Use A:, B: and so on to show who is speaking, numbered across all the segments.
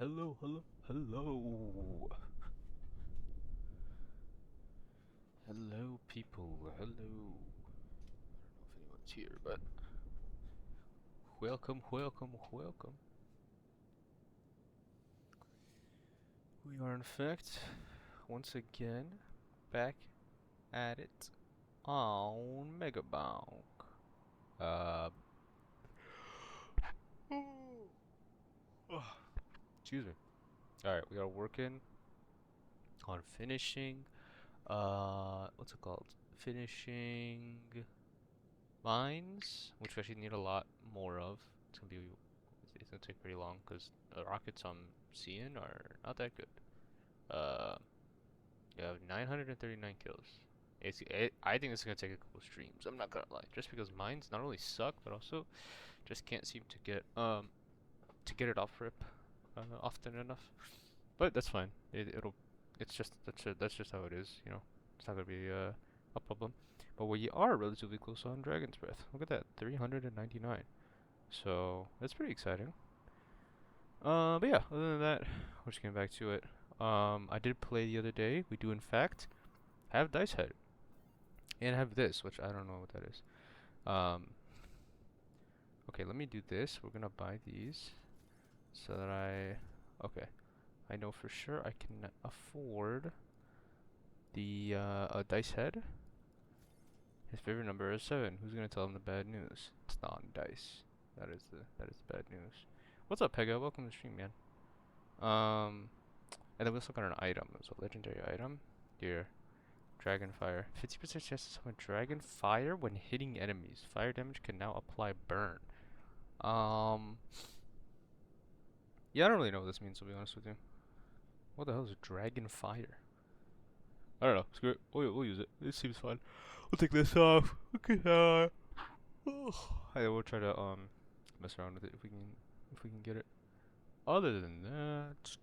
A: Hello, hello, hello. Hello, people. Hello. I don't know if anyone's here, but welcome, welcome, welcome. We are, in fact, once again back at it on Megabonk. Uh, excuse me. Alright, we are working on finishing, what's it called? Finishing mines, which we actually need a lot more of. It's gonna take pretty long because the rockets I'm seeing are not that good. Uh, you have 939 kills. I think it's gonna take a couple streams. I'm not gonna lie, just because mines not only suck but also just can't seem to get it off rip often enough. But that's fine. It's just that's just how it is. You know, it's not gonna be a problem. But we are relatively close on Dragon's Breath. Look at that, 399. So that's pretty exciting. But yeah, other than that, we're just getting back to it. I did play the other day. We do in fact have Dice Head and have this, which I don't know what that is. Um, okay, let me do this. We're gonna buy these so that okay, I know for sure I can afford the Dice Head. His favorite number is 7. Who's gonna tell him the bad news? It's non-dice. That is the bad news. What's up, Pega? Welcome to the stream, man. And then we also got an item. It's a legendary item. Here, Dragon Fire. 50% chance to summon Dragon Fire when hitting enemies. Fire damage can now apply burn. Um, yeah, I don't really know what this means, to be honest with you. What the hell is Dragon Fire? I don't know. Screw it. We'll use it. It seems fun. We'll take this off. Okay. Hey, we'll try to mess around with it if we can get it. Other than that,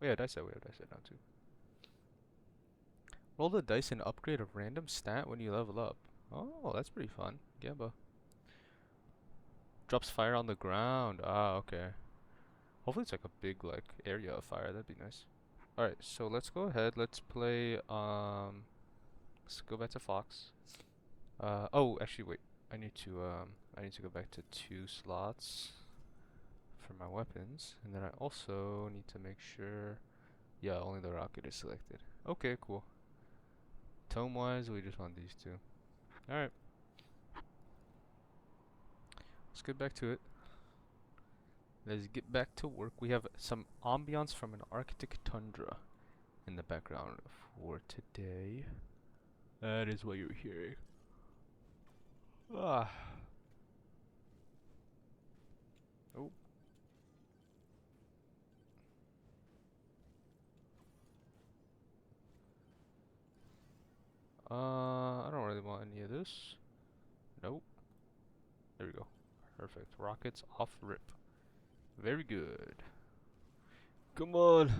A: oh yeah, dice set. We have dice set now too. Roll the dice and upgrade a random stat when you level up. Oh, that's pretty fun. Gamba. Drops fire on the ground. Ah, okay. Hopefully it's like a big like area of fire. That'd be nice. Alright, so let's go ahead. Let's play let's go back to Fox. Oh, actually wait. I need to go back to 2 slots for my weapons, and then I also need to make sure, yeah, only the rocket is selected. Okay, cool. Tome wise, we just want these two. Alright, let's get back to it. Let's get back to work. We have some ambiance from an Arctic tundra in the background for today. That is what you're hearing. Ah. Oh. I don't really want any of this. Nope. There we go. Perfect. Rockets off rip. Very good. Come on.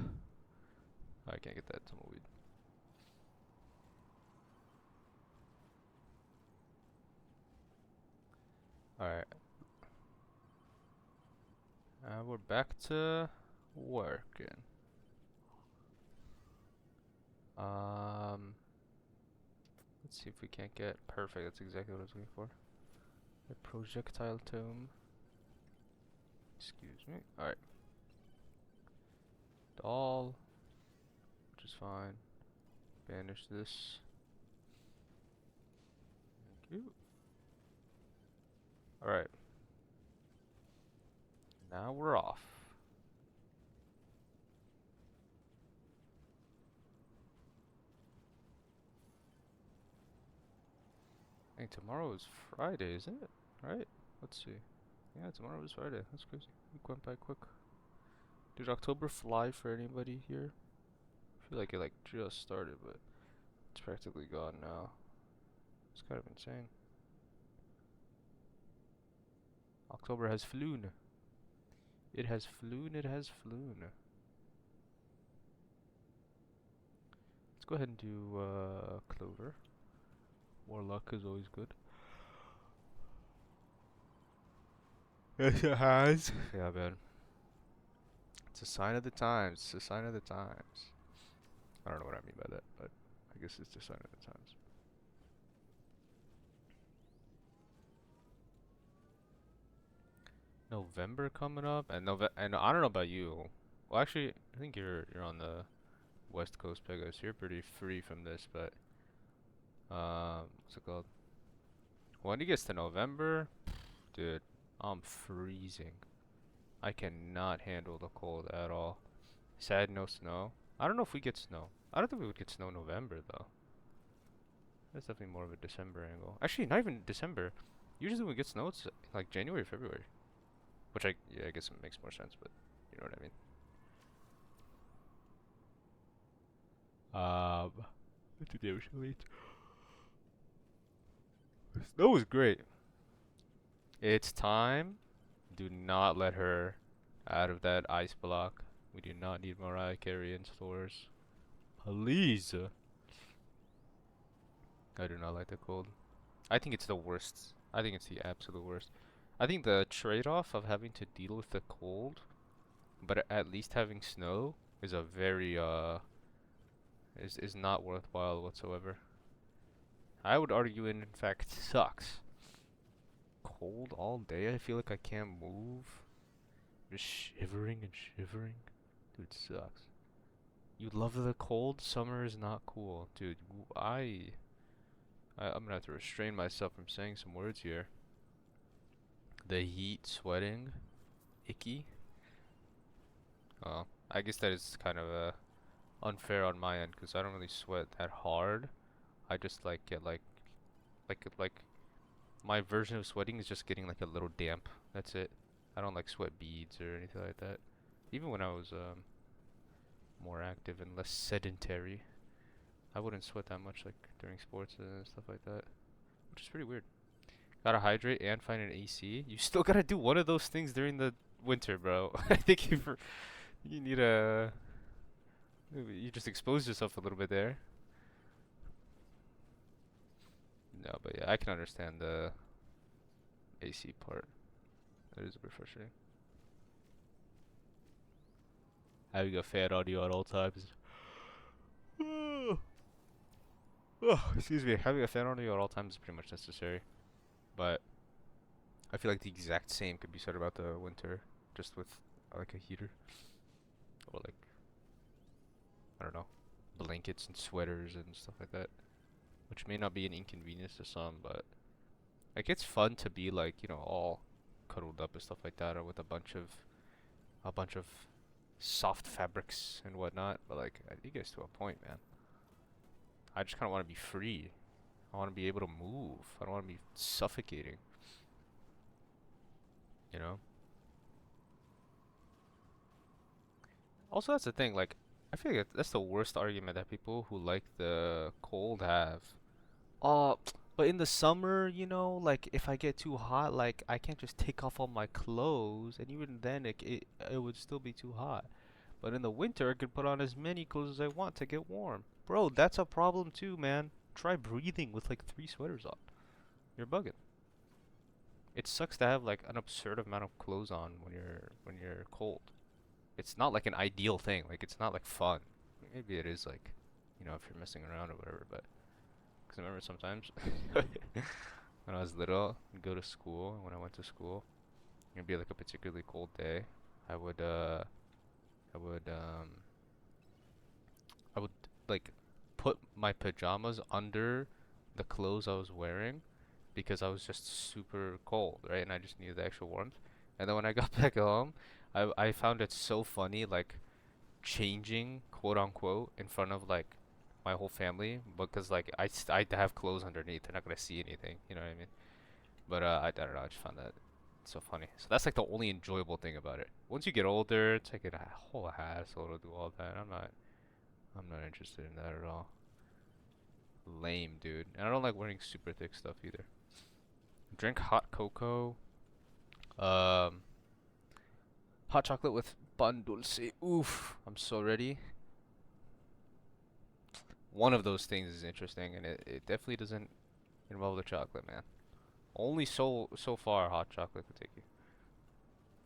A: I can't get that tumbleweed. Alright. We're back to working. Let's see if we can't get perfect. That's exactly what I was looking for. A projectile tome. Excuse me. Alright. Doll. Which is fine. Banish this. Thank you. Alright. Now we're off. I think tomorrow is Friday, isn't it? Right? Let's see. Yeah, tomorrow is Friday. That's crazy. Week went by quick. Did October fly for anybody here? I feel like it like just started, but it's practically gone now. It's kind of insane. October has flown. It has flown, it has flown. Let's go ahead and do Clover. More luck is always good. Yes, it has. Yeah, man. It's a sign of the times. It's a sign of the times. I don't know what I mean by that, but I guess it's a sign of the times. November coming up, and and I don't know about you. Well, actually, I think you're on the West Coast, Pegasus. You're pretty free from this, but what's it called? When it gets to November, dude, I'm freezing. I cannot handle the cold at all. Sad no snow. I don't know if we get snow. I don't think we would get snow in November though. That's definitely more of a December angle. Actually, not even December. Usually when we get snow, it's like January, February. Which yeah, I guess it makes more sense, but you know what I mean. What did they usually eat? Snow is great. It's time. Do not let her out of that ice block. We do not need Mariah Carey in stores. Please. I do not like the cold. I think it's the worst. I think it's the absolute worst. I think the trade-off of having to deal with the cold, but at least having snow is a very is not worthwhile whatsoever. I would argue it in fact sucks. Cold all day, I feel like I can't move. Just shivering and shivering. Dude, it sucks. You love the cold? Summer is not cool. Dude, I'm gonna have to restrain myself from saying some words here. The heat, sweating, icky. I guess that is kind of unfair on my end because I don't really sweat that hard. I just like get like my version of sweating is just getting like a little damp. That's it. I don't like sweat beads or anything like that. Even when I was more active and less sedentary, I wouldn't sweat that much like during sports and stuff like that, which is pretty weird. Gotta hydrate and find an AC. You still gotta do one of those things during the winter, bro. I think you need a you just expose yourself a little bit there. No, but yeah, I can understand the AC part. That is a bit frustrating. Having a fan audio at all times. Excuse me. Having a fan audio at all times is pretty much necessary. But I feel like the exact same could be said about the winter, just with like a heater. Or like, I don't know, blankets and sweaters and stuff like that. Which may not be an inconvenience to some, but like it's fun to be like, you know, all cuddled up and stuff like that, or with a bunch of soft fabrics and whatnot. But like, it gets to a point, man. I just kind of want to be free. I want to be able to move. I don't want to be suffocating. You know? Also, that's the thing, like, I feel like that's the worst argument that people who like the cold have. Oh, but in the summer, you know, like, if I get too hot, like, I can't just take off all my clothes, and even then, it would still be too hot. But in the winter, I could put on as many clothes as I want to get warm. Bro, that's a problem too, man. Try breathing with like 3 sweaters on. You're bugging. It sucks to have like an absurd amount of clothes on when you're cold. It's not like an ideal thing. Like it's not like fun. Maybe it is like, you know, if you're messing around or whatever. But because I remember sometimes when I was little, I'd go to school. And when I went to school, it'd be like a particularly cold day. I would I would um I would like put my pajamas under the clothes I was wearing because I was just super cold, right? And I just needed the extra warmth. And then when I got back home, I found it so funny, like changing quote unquote in front of like my whole family because like I have clothes underneath. They're not gonna see anything, you know what I mean? But I don't know. I just found that so funny. So that's like the only enjoyable thing about it. Once you get older, it's like a whole hassle to do all that. I'm not interested in that at all. Lame, dude. And I don't like wearing super thick stuff either. Drink hot cocoa. Um, hot chocolate with pan dulce. Oof, I'm so ready. One of those things is interesting, and it definitely doesn't involve the chocolate, man. Only so far hot chocolate could take you.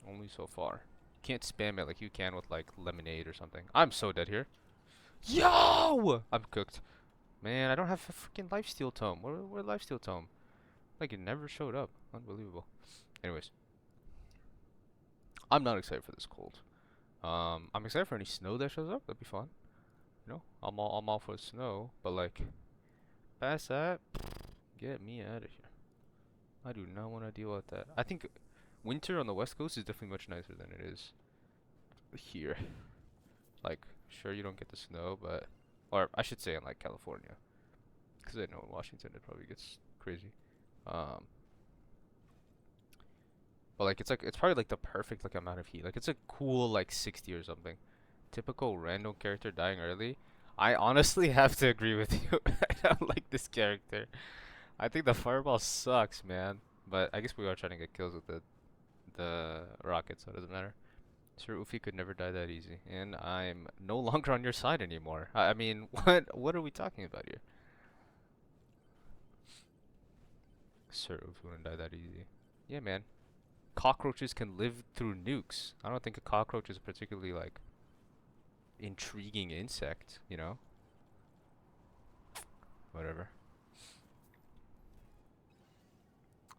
A: Only so far. can't spam it like you can with like lemonade or something. I'm so dead here. Yo! I'm cooked. Man, I don't have a freaking lifesteal tome. Where lifesteal tome? Like it never showed up. Unbelievable. Anyways, I'm not excited for this cold. I'm excited for any snow that shows up. That'd be fun. You know, I'm all for snow, but like past that, get me out of here. I do not want to deal with that. I think winter on the West Coast is definitely much nicer than it is here. Like, sure you don't get the snow, but or I should say in like California, because I know in Washington it probably gets crazy. Um, but like it's probably like the perfect like amount of heat. Like it's a cool like 60 or something. Typical random character dying early. I honestly have to agree with you. I don't like this character. I think the fireball sucks, man. But I guess we are trying to get kills with the rocket, so it doesn't matter. Sir Ufi could never die that easy, and I'm no longer on your side anymore. I mean, what are we talking about here? Sir Ufi wouldn't die that easy. Yeah, man. Cockroaches can live through nukes. I don't think a cockroach is a particularly like intriguing insect, you know? Whatever.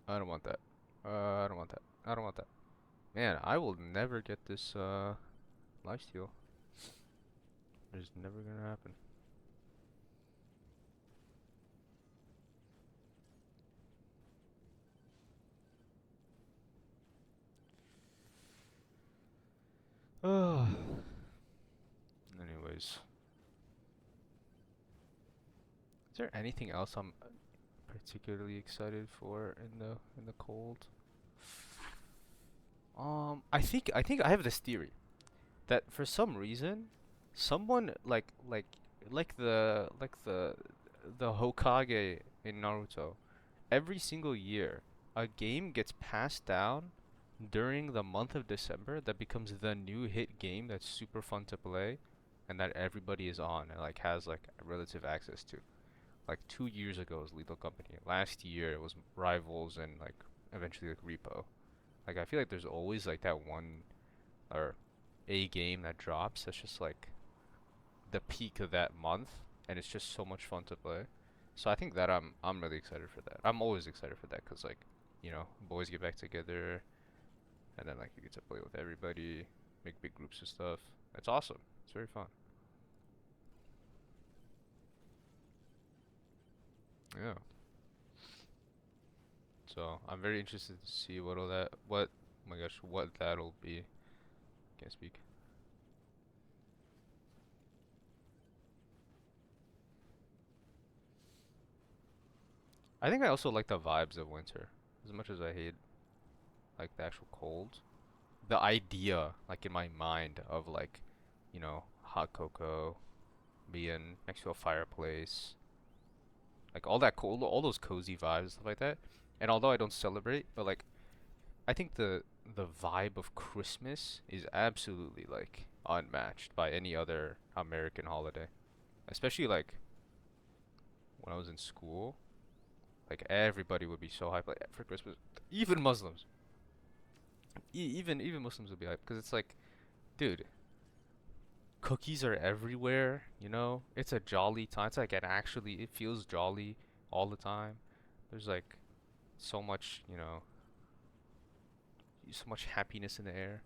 A: I don't want that. I don't want that. I don't want that. Man, I will never get this lifesteal. It's never gonna happen. Oh. Anyways, is there anything else I'm particularly excited for in the cold? I think I have this theory that for some reason, someone like the Hokage in Naruto, every single year, a game gets passed down during the month of December that becomes the new hit game that's super fun to play, and that everybody is on and like has like relative access to. Like 2 years ago it was Lethal Company. Last year it was Rivals and like eventually like Repo. Like I feel like there's always like that one or a game that drops that's just like the peak of that month, and it's just so much fun to play. So I think that I'm really excited for that. I'm always excited for that because like, you know, boys get back together, and then like you get to play with everybody, make big groups of stuff. It's awesome. It's very fun. Yeah. So I'm very interested to see what oh my gosh, what that'll be. Can't speak. I think I also like the vibes of winter as much as I hate like the actual cold. The idea, like in my mind, of like, you know, hot cocoa, being next to a fireplace, like all that cold, all those cozy vibes, and stuff like that. And although I don't celebrate, but like I think the vibe of Christmas is absolutely like unmatched by any other American holiday. Especially like when I was in school, like everybody would be so hyped like for Christmas. Even Muslims, even Muslims would be hyped because it's like, dude, cookies are everywhere. You know, it's a jolly time. It's like it feels jolly all the time. There's like so much, you know, so much happiness in the air.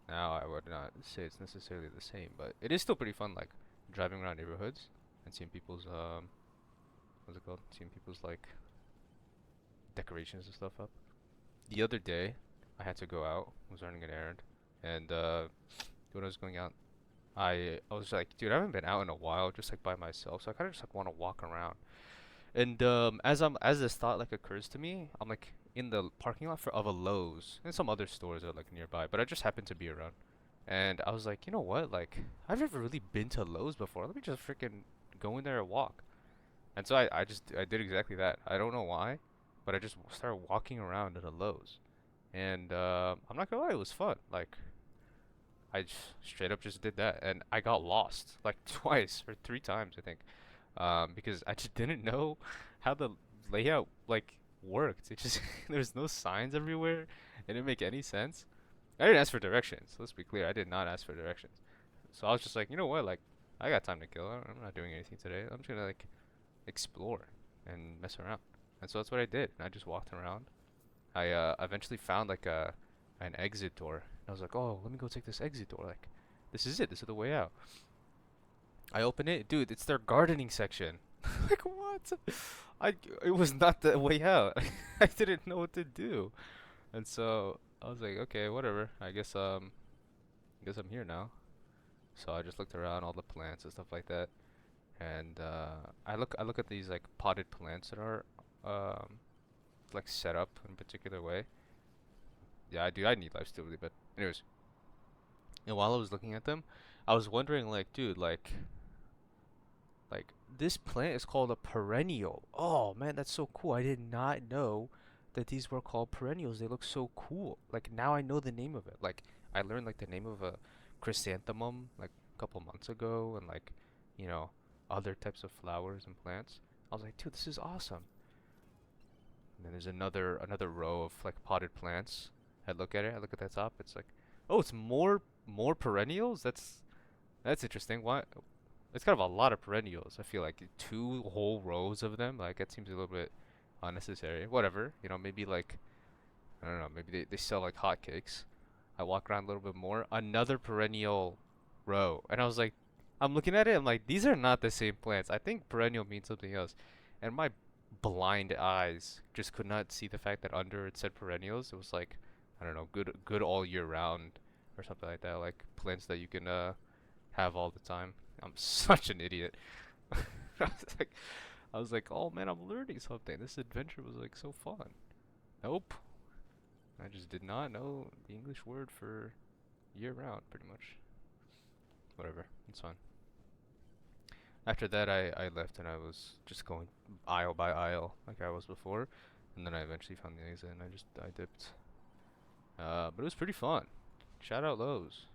A: Now, I would not say it's necessarily the same, but it is still pretty fun, like driving around neighborhoods and seeing people's what's it called? Seeing people's like decorations and stuff up. The other day, I had to go out. I was running an errand, and when I was going out, I was like, dude, I haven't been out in a while, just like by myself, so I kind of just like want to walk around. And as this thought like occurs to me, I'm like in the parking lot of a Lowe's and some other stores that are like nearby, but I just happened to be around. And I was like, you know what? Like, I've never really been to Lowe's before. Let me just freaking go in there and walk. And so I did exactly that. I don't know why, but I just started walking around at a Lowe's. And I'm not gonna lie, it was fun. Like, I just straight up just did that, and I got lost like twice or three times, I think, because I just didn't know how the layout like worked. It just there's no signs everywhere. It didn't make any sense. I didn't ask for directions. Let's be clear. I did not ask for directions. So I was just like, you know what? Like, I got time to kill. I'm not doing anything today. I'm just gonna like explore and mess around. And so that's what I did. And I just walked around. I eventually found like a an exit door. And I was like, oh, let me go take this exit door. Like, this is it. This is the way out. I open it, dude. It's their gardening section. Like what? I it was not the way out. I didn't know what to do, and so I was like, okay, whatever. I guess I'm here now. So I just looked around all the plants and stuff like that, and I look at these like potted plants that are um like set up in a particular way. Yeah, I do. I need life still really, but anyways, and while I was looking at them, I was wondering like, dude, like this plant is called a perennial. Oh man, that's so cool. I did not know that these were called perennials. They look so cool. Like now I know the name of it. Like I learned like the name of a chrysanthemum like a couple months ago and like, you know, other types of flowers and plants. I was like, dude, this is awesome. And then there's another row of like potted plants. I look at it, I look at the top, it's like, oh, it's more perennials? That's interesting. Why it's kind of a lot of perennials. I feel like two whole rows of them. Like that seems a little bit unnecessary. Whatever, you know, maybe like I don't know, maybe they sell like hotcakes. I walk around a little bit more. Another perennial row, and I was like, I'm looking at it. I'm like, these are not the same plants. I think perennial means something else, and my blind eyes just could not see the fact that under it said perennials. It was like, I don't know, good all year round or something like that. Like plants that you can have all the time. I'm such an idiot. I I was like, oh man, I'm learning something. This adventure was like so fun. Nope. I just did not know the English word for year round, pretty much. Whatever, it's fine. After that, I left and I was just going aisle by aisle like I was before. And then I eventually found the exit and I dipped. But it was pretty fun. Shout out Lowe's.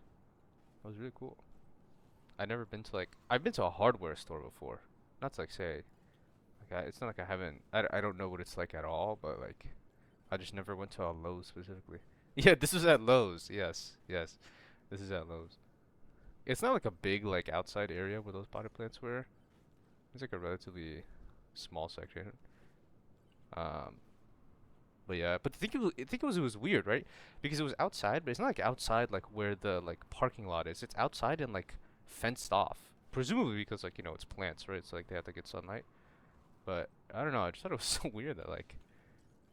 A: That was really cool. I've never been to like I've been to a hardware store before. Not to like say like it's not like I haven't I don't know what it's like at all, but like I just never went to a Lowe's specifically. Yeah, this was at Lowe's. Yes, yes. This is at Lowe's. It's not like a big like outside area where those potted plants were. It's like a relatively small section. Um, but yeah, but I think it was weird, right? Because it was outside, but it's not like outside like where the like parking lot is. It's outside and like fenced off. Presumably because like, you know, it's plants, right? So like they have to get sunlight. But I don't know, I just thought it was so weird that like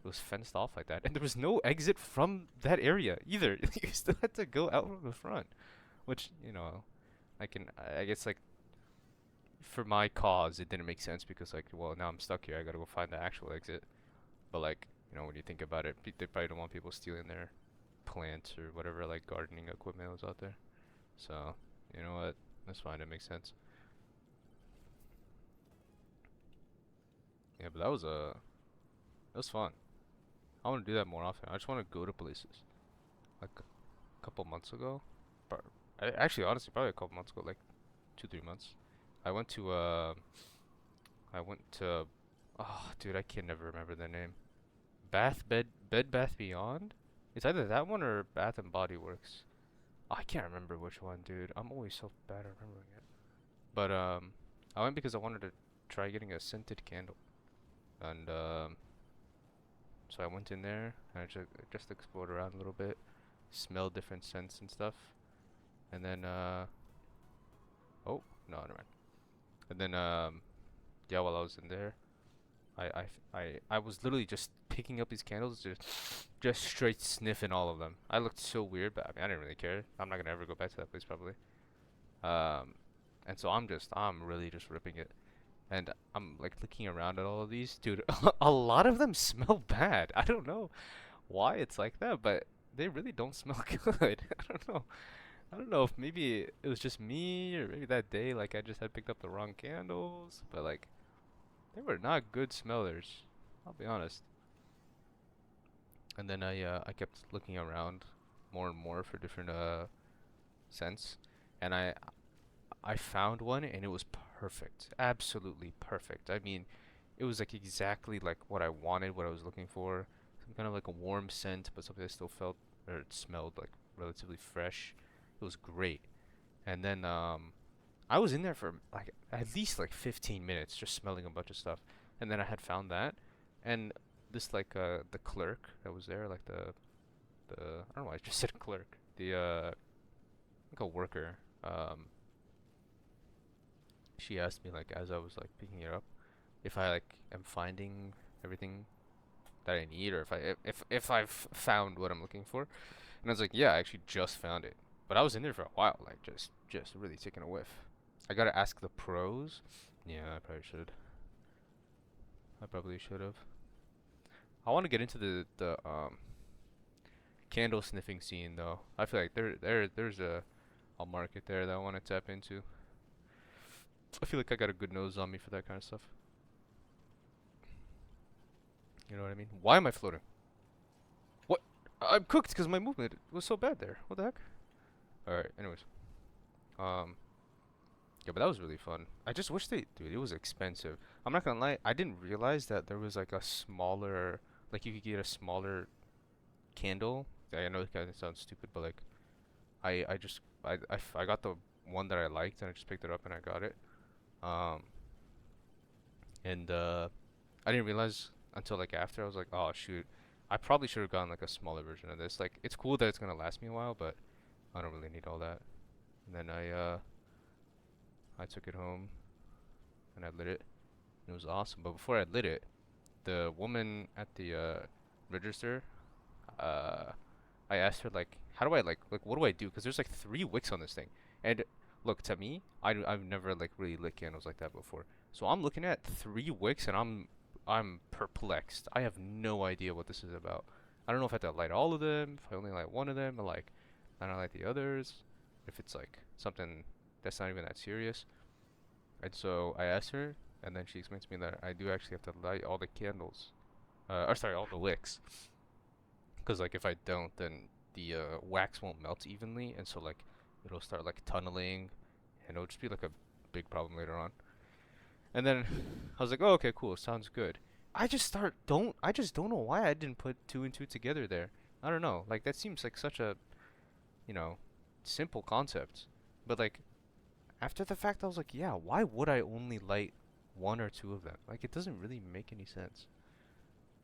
A: it was fenced off like that. And there was no exit from that area either. You still had to go out from the front. Which, you know, I guess like for my cause it didn't make sense because like, well, now I'm stuck here. I gotta go find the actual exit. But like, you know, when you think about it, they probably don't want people stealing their plants or whatever like gardening equipment was out there. So, you know what? That's fine. It makes sense. Yeah, but that was fun. I want to do that more often. I just want to go to places. Like a couple months ago, but actually, honestly, probably a couple months ago, like 2, 3 months. I went to I went to, oh, dude, I can never remember the name. Bed Bath Beyond. It's either that one or Bath and Body Works. I can't remember which one, dude. I'm always so bad at remembering it. But I went because I wanted to try getting a scented candle, and so I went in there and I just explored around a little bit, smelled different scents and stuff, and then oh no, never mind. And then yeah, while I was in there, I was literally just picking up these candles, just straight sniffing all of them. I looked so weird, but I mean, I didn't really care. I'm not gonna ever go back to that place probably. Um, and so I'm really just ripping it. And I'm like looking around at all of these, dude. A lot of them smell bad. I don't know why it's like that, but they really don't smell good. I don't know. I don't know if maybe it was just me or maybe that day like I just had picked up the wrong candles, but like they were not good smellers. I'll be honest. And then I kept looking around more and more for different scents, and I found one and it was perfect. Absolutely perfect. I mean, it was like exactly like what I wanted, what I was looking for. Some kind of like a warm scent, but something that still felt or it smelled like relatively fresh. It was great. And then I was in there for like at least like 15 minutes just smelling a bunch of stuff. And then I had found that, and this like the clerk that was there, like the I don't know why I just said clerk. The like a worker. She asked me like as I was like picking it up if I like am finding everything that I need, or if I've found what I'm looking for. And I was like, yeah, I actually just found it. But I was in there for a while, like just really taking a whiff. I gotta ask the pros. Yeah, I probably should have. I want to get into the candle sniffing scene though. I feel like there's a market there that I want to tap into. I feel like I got a good nose on me for that kind of stuff. You know what I mean? Why am I floating? What? I'm cooked because my movement was so bad there. What the heck? All right. Anyways, um, yeah, but that was really fun. I just wish dude, it was expensive. I'm not gonna lie, I didn't realize that there was like a smaller, like you could get a smaller candle. I know it kind of sounds stupid, but like I just I got the one that I liked and I just picked it up and I got it. Um, and I didn't realize until like after I was like, oh shoot, I probably should have gotten like a smaller version of this. Like it's cool that it's gonna last me a while, but I don't really need all that. And then I took it home and I lit it. It was awesome. But before I lit it, the woman at the register, uh, I asked her like, how do I like what do I do? Because there's like 3 wicks on this thing, and look to me, I've never like really lit candles like that before. So I'm looking at 3 wicks and I'm perplexed. I have no idea what this is about. I don't know if I have to light all of them, if I only light one of them, or like I don't light the others, if it's like something that's not even that serious. And so I asked her, and then she explained to me that I do actually have to light all the candles, or sorry, all the wicks. Because like if I don't, then the wax won't melt evenly, and so like it'll start like tunneling, and it'll just be like a big problem later on. And then I was like, oh okay, cool, sounds good. I just don't know why I didn't put two and two together there. I don't know, like that seems like such a you know simple concept, but like after the fact I was like, yeah, why would I only light one or two of them? Like it doesn't really make any sense.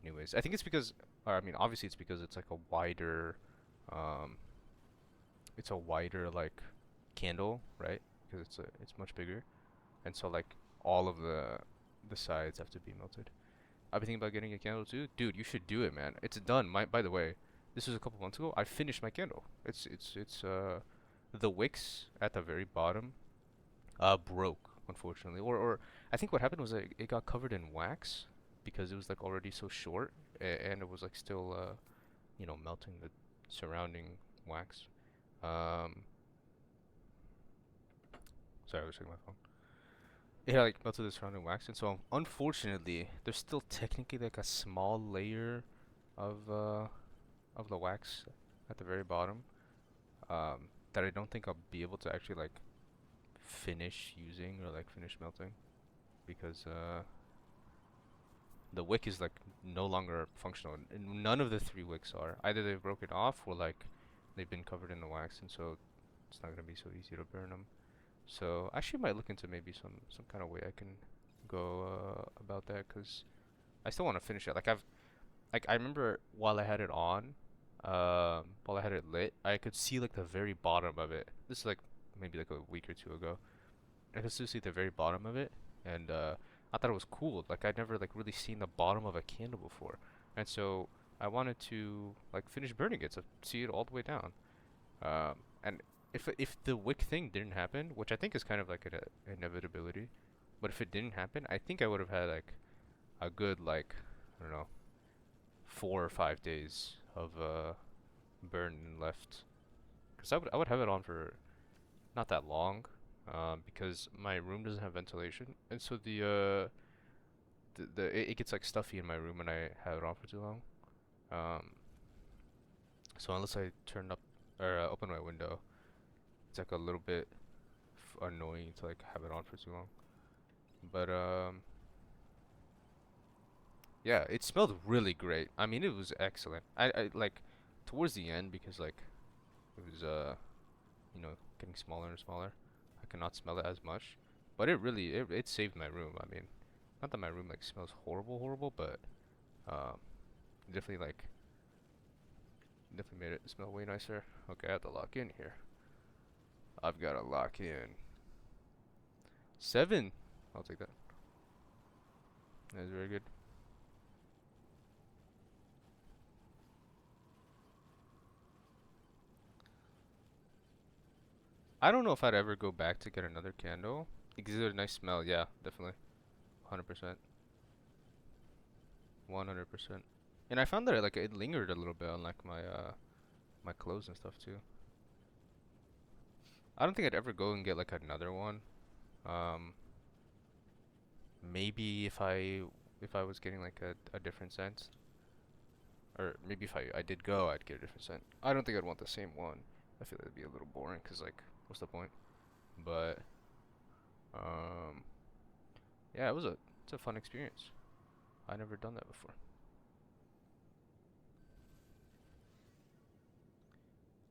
A: Anyways, I think it's because, or I mean, obviously it's because it's like a wider, um, it's a wider like candle, right? Because it's much bigger, and so like all of the sides have to be melted. I've been thinking about getting a candle too, dude. You should do it, man. It's done. By the way, this was a couple months ago. I finished my candle. It's the wicks at the very bottom, broke unfortunately, or I think what happened was it got covered in wax because it was like already so short, and it was like still melting the surrounding wax. Um, sorry, I was checking my phone. Yeah, like melted the surrounding wax, and so unfortunately, there's still technically like a small layer of the wax at the very bottom, that I don't think I'll be able to actually like finish using or like finish melting because the wick is like no longer functional. And none of the 3 wicks are. Either they've broken off or like they've been covered in the wax, and so it's not gonna be so easy to burn them. So I actually might look into maybe some kind of way I can go about that, because I still want to finish it. I remember while I had it on, while I had it lit, I could see like the very bottom of it. This is like maybe like a week or two ago. I could still see the very bottom of it, and I thought it was cool. Like I'd never like really seen the bottom of a candle before, and so I wanted to like finish burning it to see it all the way down. And if the wick thing didn't happen, which I think is kind of like an inevitability, but if it didn't happen, I think I would have had like a good like I don't know 4 or 5 days of burn left, because I would have it on for not that long, because my room doesn't have ventilation, and so it gets like stuffy in my room when I have it on for too long. Um, so unless I turn up or open my window, it's like a little bit annoying to like have it on for too long. But yeah, it smelled really great. I mean, it was excellent. I like towards the end because like It was getting smaller and smaller. I could not smell it as much, but it saved my room. I mean, not that my room like smells horrible, but um, definitely definitely made it smell way nicer. Okay, I have to lock in here. I've got to lock in. 7. I'll take that. That is very good. I don't know if I'd ever go back to get another candle. It gives it a nice smell. Yeah, definitely. 100%. 100%. And I found that it lingered a little bit on like my clothes and stuff too. I don't think I'd ever go and get like another one. Um, maybe if I was getting like a different scent, or maybe if I did go, I'd get a different scent. I don't think I'd want the same one. I feel like it'd be a little boring, 'cause like, what's the point? But um, yeah, it's a fun experience. I never done that before.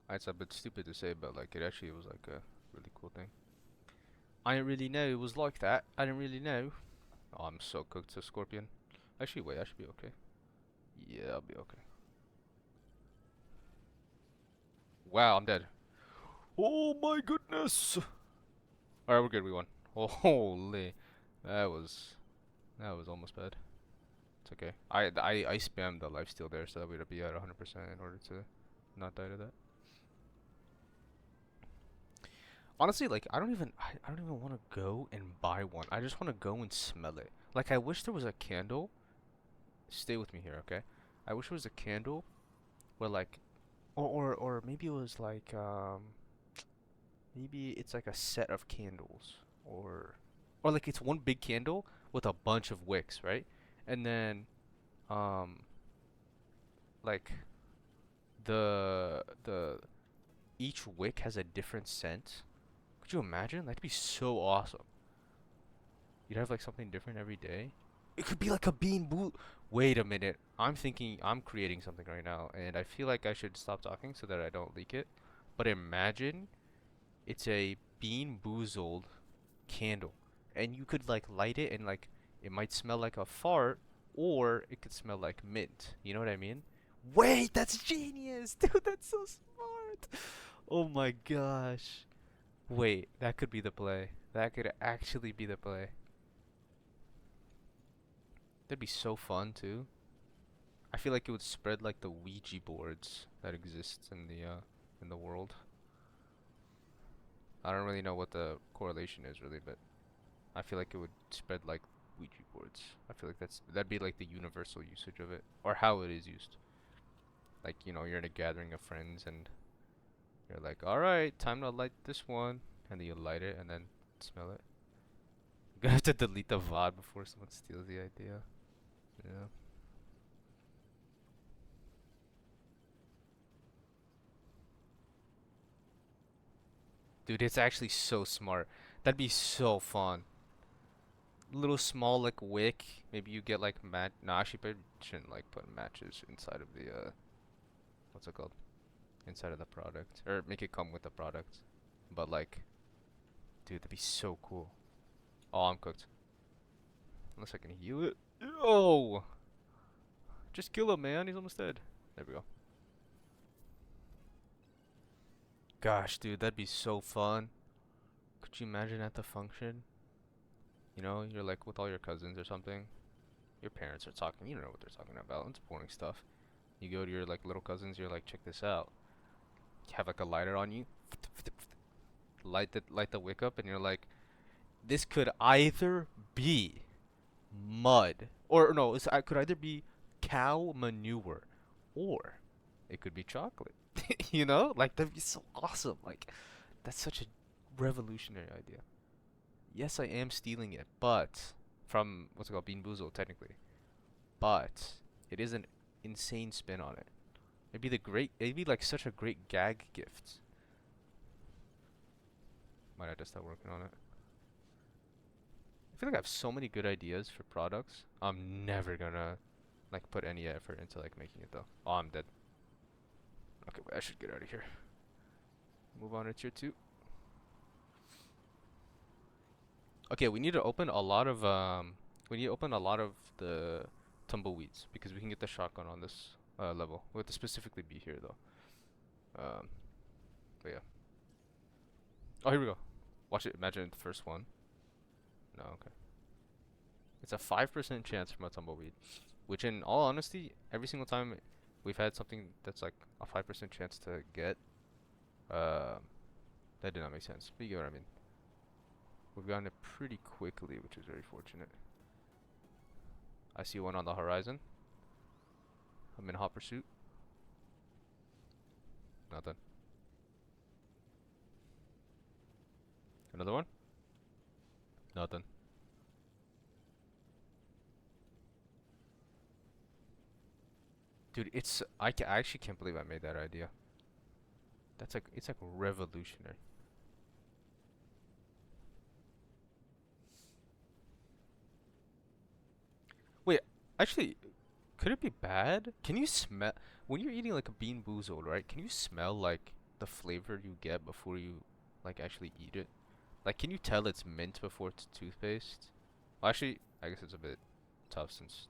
A: It's a bit stupid to say, but like it actually was like a really cool thing. I didn't really know it was like that. I didn't really know. Oh, I'm so cooked to Scorpion. Actually, wait, I should be okay. Yeah, I'll be okay. Wow, I'm dead. Oh my goodness! Alright, we're good, we won. Holy. That was that was almost bad. It's okay. I spammed the lifesteal there so that we'd be at 100% in order to not die to that. Honestly, like I don't even want to go and buy one. I just want to go and smell it. Like I wish there was a candle. Stay with me here, okay? I wish there was a candle where like or maybe it was like maybe it's like a set of candles or like it's one big candle with a bunch of wicks, right? And then um like the each wick has a different scent. Could you imagine? That'd be so awesome. You'd have like something different every day. It could be like a bean boot. Wait a minute. I'm creating something right now, and I feel like I should stop talking so that I don't leak it. But imagine it's a bean boozled candle, and you could like light it, and like it might smell like a fart, or it could smell like mint. You know what I mean? Wait, that's genius, dude. That's so smart. Oh my gosh. Wait, that could be the play. That could actually be the play. That'd be so fun too. I feel like it would spread like the Ouija boards that exist in the world. I don't really know what the correlation is really, but I feel like it would spread like Ouija boards. I feel like that'd be like the universal usage of it, or how it is used. Like, you're in a gathering of friends and you're like, all right, time to light this one, and then you light it and then smell it. You're gonna have to delete the VOD before someone steals the idea. Yeah. Dude, it's actually so smart. That'd be so fun. Little small like wick. Maybe you get like mat. Nah, actually, probably shouldn't like put matches inside of the what's it called? Inside of the product, or make it come with the product. But like, dude, that'd be so cool. Oh, I'm cooked. Unless I can heal it. Oh, just kill him, man. He's almost dead. There we go. Gosh, dude, that'd be so fun. Could you imagine at the function? You're like with all your cousins or something. Your parents are talking. You don't know what they're talking about. It's boring stuff. You go to your like little cousins. You're like, check this out. You have like a lighter on you. Light the wick up, and you're like, this could either be mud, or no, it could either be cow manure, or it could be chocolate. Like that'd be so awesome. Like that's such a revolutionary idea. Yes, I am stealing it, but from what's it called, Bean Boozled, technically. But it is an insane spin on it. It'd be like such a great gag gift. Might have to start working on it. I feel like I have so many good ideas for products. I'm never gonna like put any effort into like making it though. Oh, I'm dead. Okay, wait, I should get out of here. Move on to tier 2. Okay, we need to open a lot of the tumbleweeds because we can get the shotgun on this level. We have to specifically be here though. Um, but yeah. Oh, here we go. Watch it. Imagine the first one. No, okay. It's a 5% chance from a tumbleweed, which in all honesty, every single time we've had something that's like a 5% chance to get, um, that did not make sense. But you get what I mean. We've gotten it pretty quickly, which is very fortunate. I see one on the horizon. I'm in hot pursuit. Nothing. Another one? Nothing. Dude, I actually can't believe I made that idea. It's like revolutionary. Wait, actually, could it be bad? Can you smell when you're eating like a bean boozled, right? Can you smell like the flavor you get before you like actually eat it? Like, can you tell it's mint before it's toothpaste? Well, actually, I guess it's a bit tough since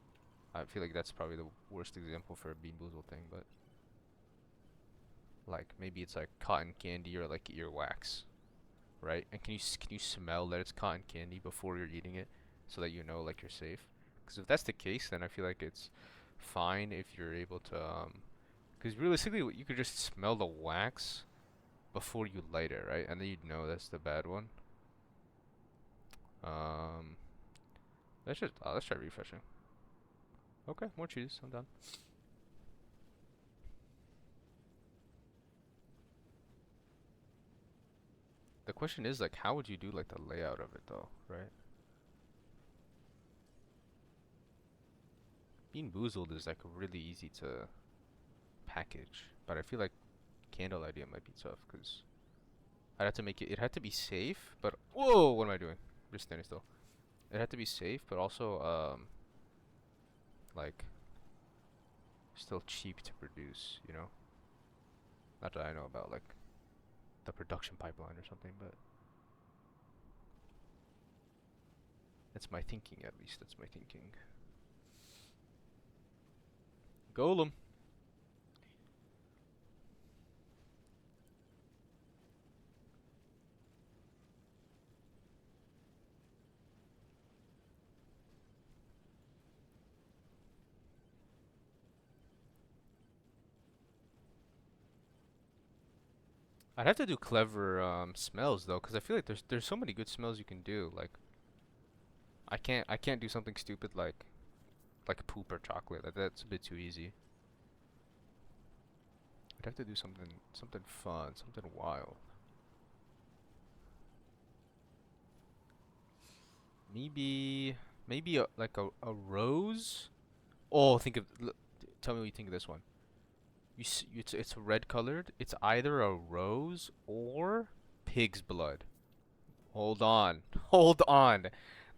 A: I feel like that's probably the worst example for a bean boozled thing, but like maybe it's like cotton candy or like earwax, right? And can you smell that it's cotton candy before you're eating it so that you know like you're safe? Because if that's the case, then I feel like it's fine if you're able to because realistically you could just smell the wax before you light it, right? And then you'd know that's the bad one. Um, let's try refreshing. Okay, more cheese. I'm done. The question is like, how would you do like the layout of it though, right? Bean boozled is like really easy to package, but I feel like candle idea might be tough because I'd have to make it. It had to be safe, but whoa, what am I doing? Just standing still. It had to be safe, but also like still cheap to produce. You know, not that I know about like the production pipeline or something, but that's my thinking at least. That's my thinking. Golem. I'd have to do clever smells though, because I feel like there's so many good smells you can do. Like I can't do something stupid like poop or chocolate. That's a bit too easy. I'd have to do something fun, something wild. Maybe maybe like a rose. Oh, tell me what you think of this one. It's red colored. It's either a rose or pig's blood. Hold on. Hold on.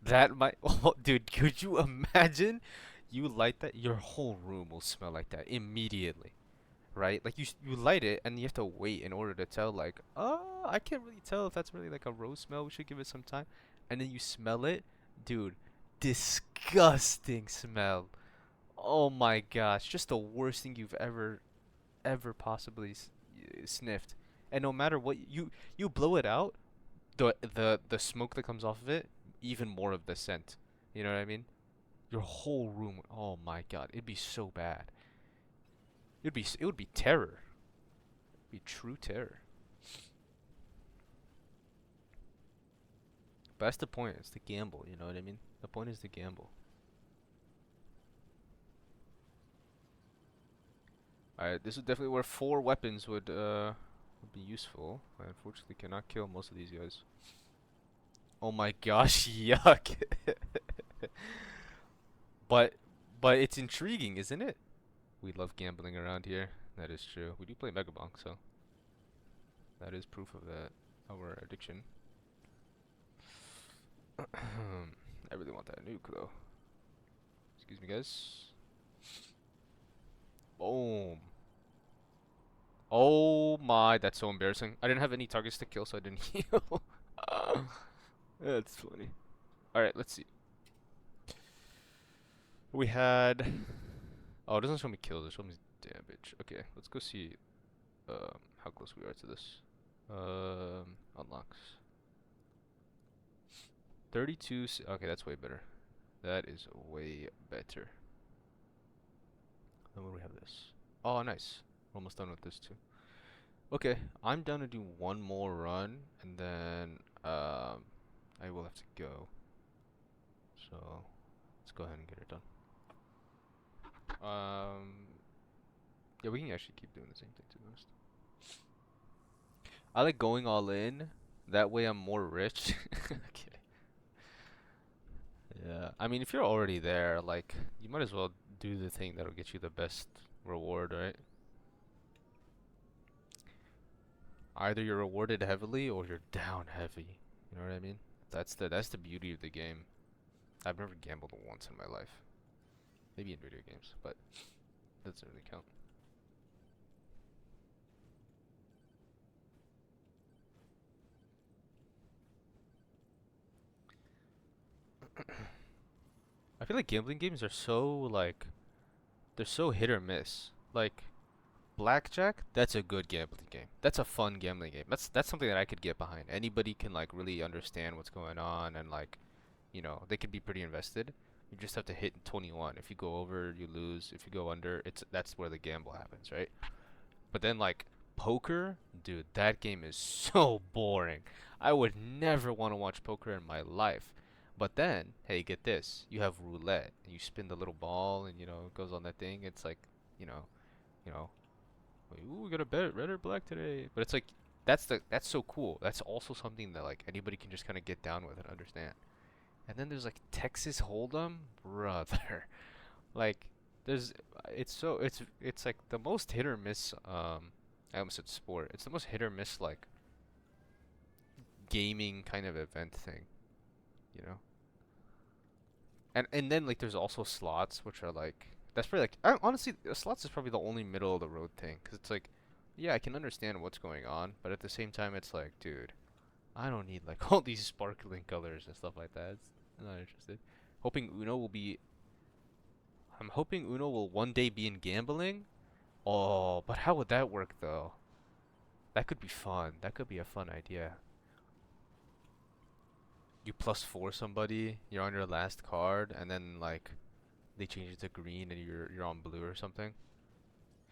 A: That might oh, dude, could you imagine you light that your whole room will smell like that immediately, right? Like you light it and you have to wait in order to tell like, "Oh, I can't really tell if that's really like a rose smell. We should give it some time." And then you smell it. Dude, disgusting smell. Oh my gosh, just the worst thing you've ever possibly sniffed. And no matter what you blow it out, the smoke that comes off of it, even more of the scent. You know what I mean? Your whole room. Oh my god, it'd be so bad. It would be terror. It'd be true terror. But that's the point. It's the gamble. You know what I mean? The point is the gamble. Alright, this is definitely where 4 weapons would be useful. I unfortunately cannot kill most of these guys. Oh my gosh, yuck. But but it's intriguing, isn't it? We love gambling around here. That is true. We do play Megabonk, so that is proof of that. Our addiction. I really want that nuke though. Excuse me, guys. Boom. Oh my, that's so embarrassing. I didn't have any targets to kill, so I didn't heal. That's funny. Alright, let's see. We had. Oh, it doesn't show me kills, it shows me damage. Okay, let's go see how close we are to this. Unlocks. 32. Okay, that's way better. That is way better. Then when we have this. Oh, nice. We're almost done with this too. Okay, I'm down to do one more run, and then I will have to go. So let's go ahead and get it done. Yeah, we can actually keep doing the same thing to be honest. I like going all in. That way I'm more rich. Okay. Yeah, I mean, if you're already there, like, you might as well do the thing that'll get you the best reward, right? Either you're rewarded heavily or you're down heavy. You know what I mean? That's the beauty of the game. I've never gambled once in my life. Maybe in video games, but that doesn't really count. I feel like gambling games are so like they're so hit or miss. Like blackjack, that's a good gambling game. That's a fun gambling game. That's something that I could get behind. Anybody can like really understand what's going on and like, they could be pretty invested. You just have to hit 21. If you go over, you lose. If you go under, that's where the gamble happens, right? But then like poker, dude, that game is so boring. I would never want to watch poker in my life. But then, hey, get this. You have roulette. And you spin the little ball and it goes on that thing. It's like, you know, you know, ooh, we got to bet red or black today. But it's like that's so cool. That's also something that like anybody can just kind of get down with and understand. And then there's like Texas Hold'em, brother. Like there's it's like the most hit or miss I almost said sport. It's the most hit or miss like gaming kind of event thing, you know? And then like there's also slots which are like that's probably like honestly slots is probably the only middle of the road thing cuz it's like yeah, I can understand what's going on, but at the same time it's like, dude, I don't need like all these sparkling colors and stuff like that. I'm not interested. Hoping Uno will be I'm hoping Uno will one day be in gambling. Oh, but how would that work though? That could be fun. That could be a fun idea. You plus four somebody, you're on your last card, and then like they change it to green and you're on blue or something.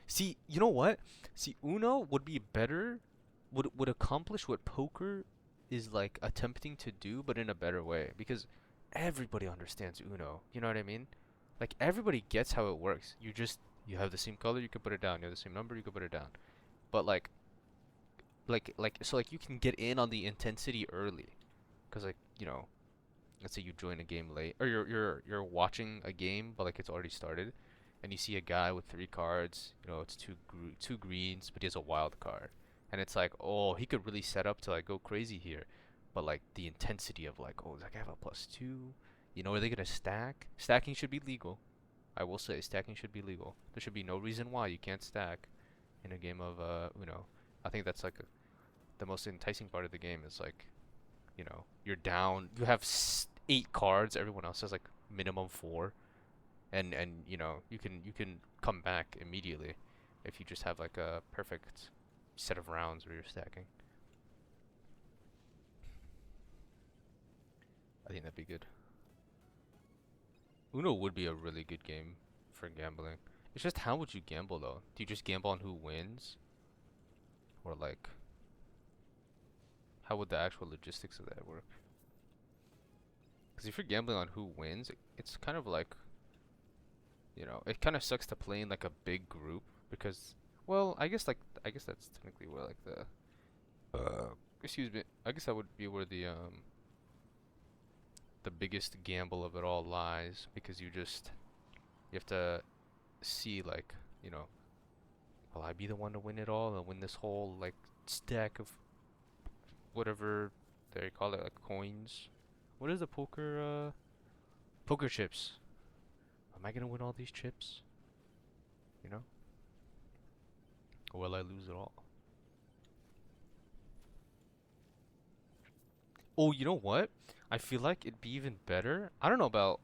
A: See, you know what? See, Uno would be better, would accomplish what poker is like attempting to do, but in a better way. Because everybody understands Uno. You know what I mean? Like everybody gets how it works. You have the same color, you can put it down. You have the same number, you can put it down. But so like you can get in on the intensity early, cause like let's say you join a game late, or you're watching a game, but like it's already started, and you see a guy with three cards. It's two greens, but he has a wild card, and it's like, oh, he could really set up to like go crazy here, but like the intensity of like, oh, does that guy have a plus two? Are they gonna stack? Stacking should be legal. I will say stacking should be legal. There should be no reason why you can't stack in a game of Uno. I think that's like the most enticing part of the game is like, you're down, you have 8 cards, everyone else has like minimum four, and you can come back immediately if you just have like a perfect set of rounds where you're stacking. I think that'd be good. Uno would be a really good game for gambling. It's just how would you gamble though? Do you just gamble on who wins, or like how would the actual logistics of that work? Because if you're gambling on who wins, it's kind of like, it kind of sucks to play in like a big group because, well, I guess that's technically where like excuse me, I guess that would be where the biggest gamble of it all lies because you have to see like, will I be the one to win it all and win this whole like stack of whatever they call it, like coins? What is the poker chips? Am I gonna win all these chips? You know? Or will I lose it all? Oh, you know what? I feel like it'd be even better. I don't know about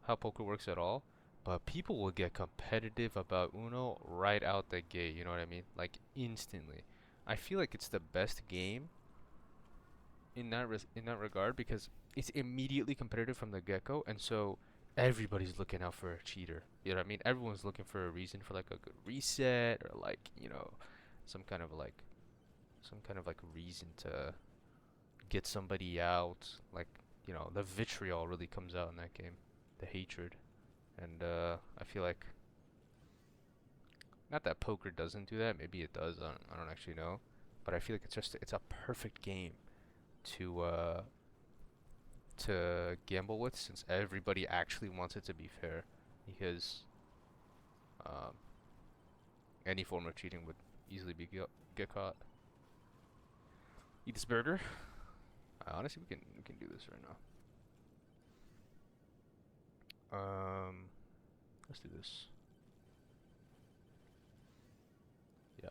A: how poker works at all, but people will get competitive about Uno right out the gate, you know what I mean? Like instantly. I feel like it's the best game in that regard because it's immediately competitive from the get-go, and so everybody's looking out for a cheater. You know what I mean? Everyone's looking for a reason for like a good reset or like, some kind of like reason to get somebody out. Like, the vitriol really comes out in that game. The hatred. And I feel like not that poker doesn't do that. Maybe it does. I don't actually know. But I feel like it's a perfect game to gamble with since everybody actually wants it to be fair because um, any form of cheating would easily get caught. Eat this burger. Honestly, we can do this right now. Let's do this. Yeah.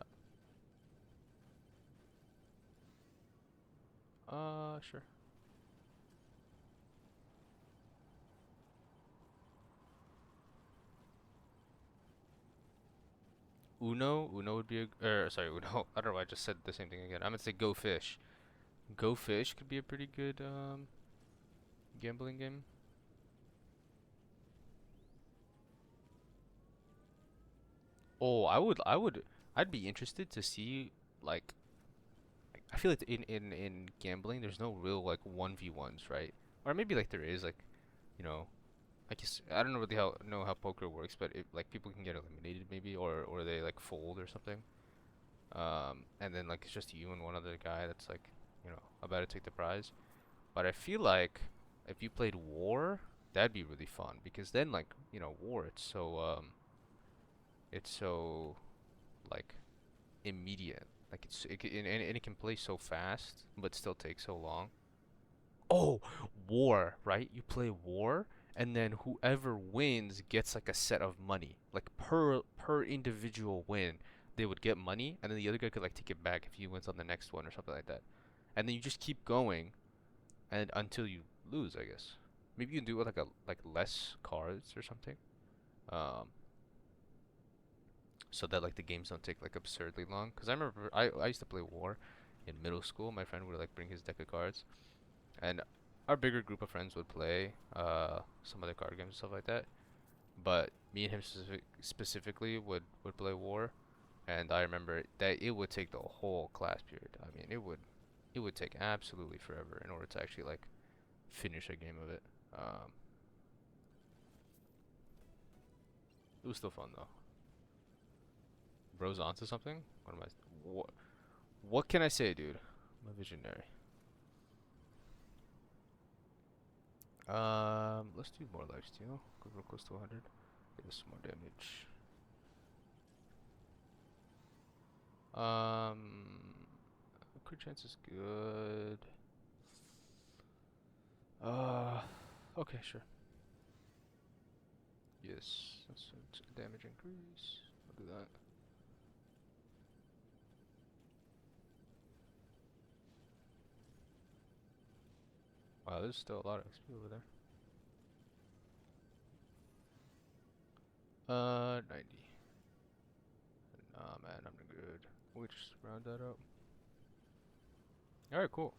A: Sure. Uno would be sorry, Uno. I don't know why I just said the same thing again. I'm gonna say Go Fish. Go Fish could be a pretty good gambling game. Oh, I'd be interested to see like I feel like in gambling there's no real like 1v1s, right? Or maybe like there is like, you know, I guess I don't know really how know how poker works, but like people can get eliminated maybe or they like fold or something. And then like it's just you and one other guy that's like, about to take the prize. But I feel like if you played War, that'd be really fun because then like, War it's so like immediate. Like and it can play so fast but still take so long. Oh, War, right? You play War and then whoever wins gets like a set of money. Like per individual win, they would get money and then the other guy could like take it back if he wins on the next one or something like that. And then you just keep going and until you lose, I guess. Maybe you can do it with like less cards or something. Um, so that like the games don't take like absurdly long. Cause I remember I used to play War in middle school. My friend would like bring his deck of cards, and our bigger group of friends would play some other card games and stuff like that. But me and him specifically would play War, and I remember that it would take the whole class period. I mean, it would take absolutely forever in order to actually like finish a game of it. Um, it was still fun though. Bro's onto something? What am I? What can I say, dude? I'm a visionary. Let's do more lifesteal. Go real close to 100. Give us some more damage. Crit chance is good. Uh, okay, sure. Yes, that's a damage increase. I'll do that. Wow, there's still a lot of XP over there. 90. Nah, man, I'm good. We'll just round that up. Alright, cool.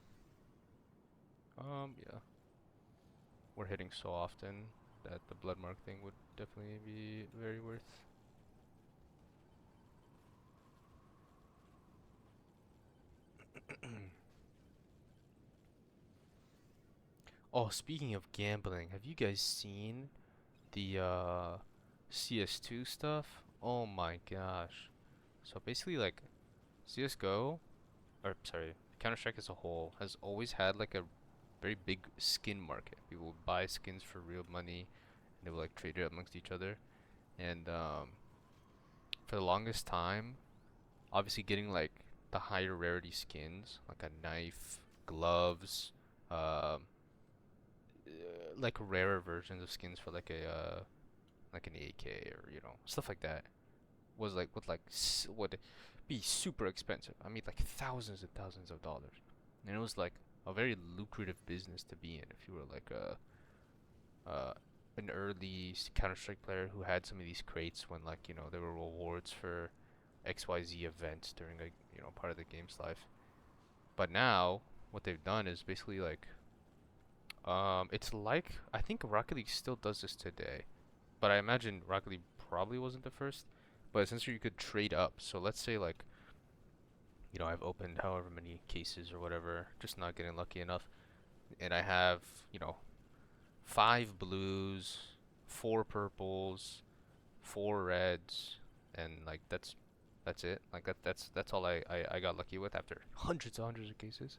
A: Yeah. We're hitting so often that the blood mark thing would definitely be very worth. Oh, speaking of gambling, have you guys seen the CS2 stuff? Oh my gosh. So basically like CS:GO, or sorry, Counter-Strike as a whole has always had like a very big skin market. People would buy skins for real money and they would like trade it amongst each other. And for the longest time, obviously getting like the higher rarity skins, like a knife, gloves, um, like rarer versions of skins for like a like an AK or stuff like that. was like would be super expensive. I mean, like thousands and thousands of dollars, and it was like a very lucrative business to be in if you were like uh, an early Counter-Strike player who had some of these crates when like there were rewards for XYZ events during a part of the game's life. But now what they've done is basically like it's like I think Rocket League still does this today, but I imagine Rocket League probably wasn't the first. But essentially, you could trade up. So let's say like I've opened however many cases or whatever, just not getting lucky enough, and I have you know 5 blues, 4 purples, 4 reds, and like that's it. Like that's all I got lucky with after hundreds of cases.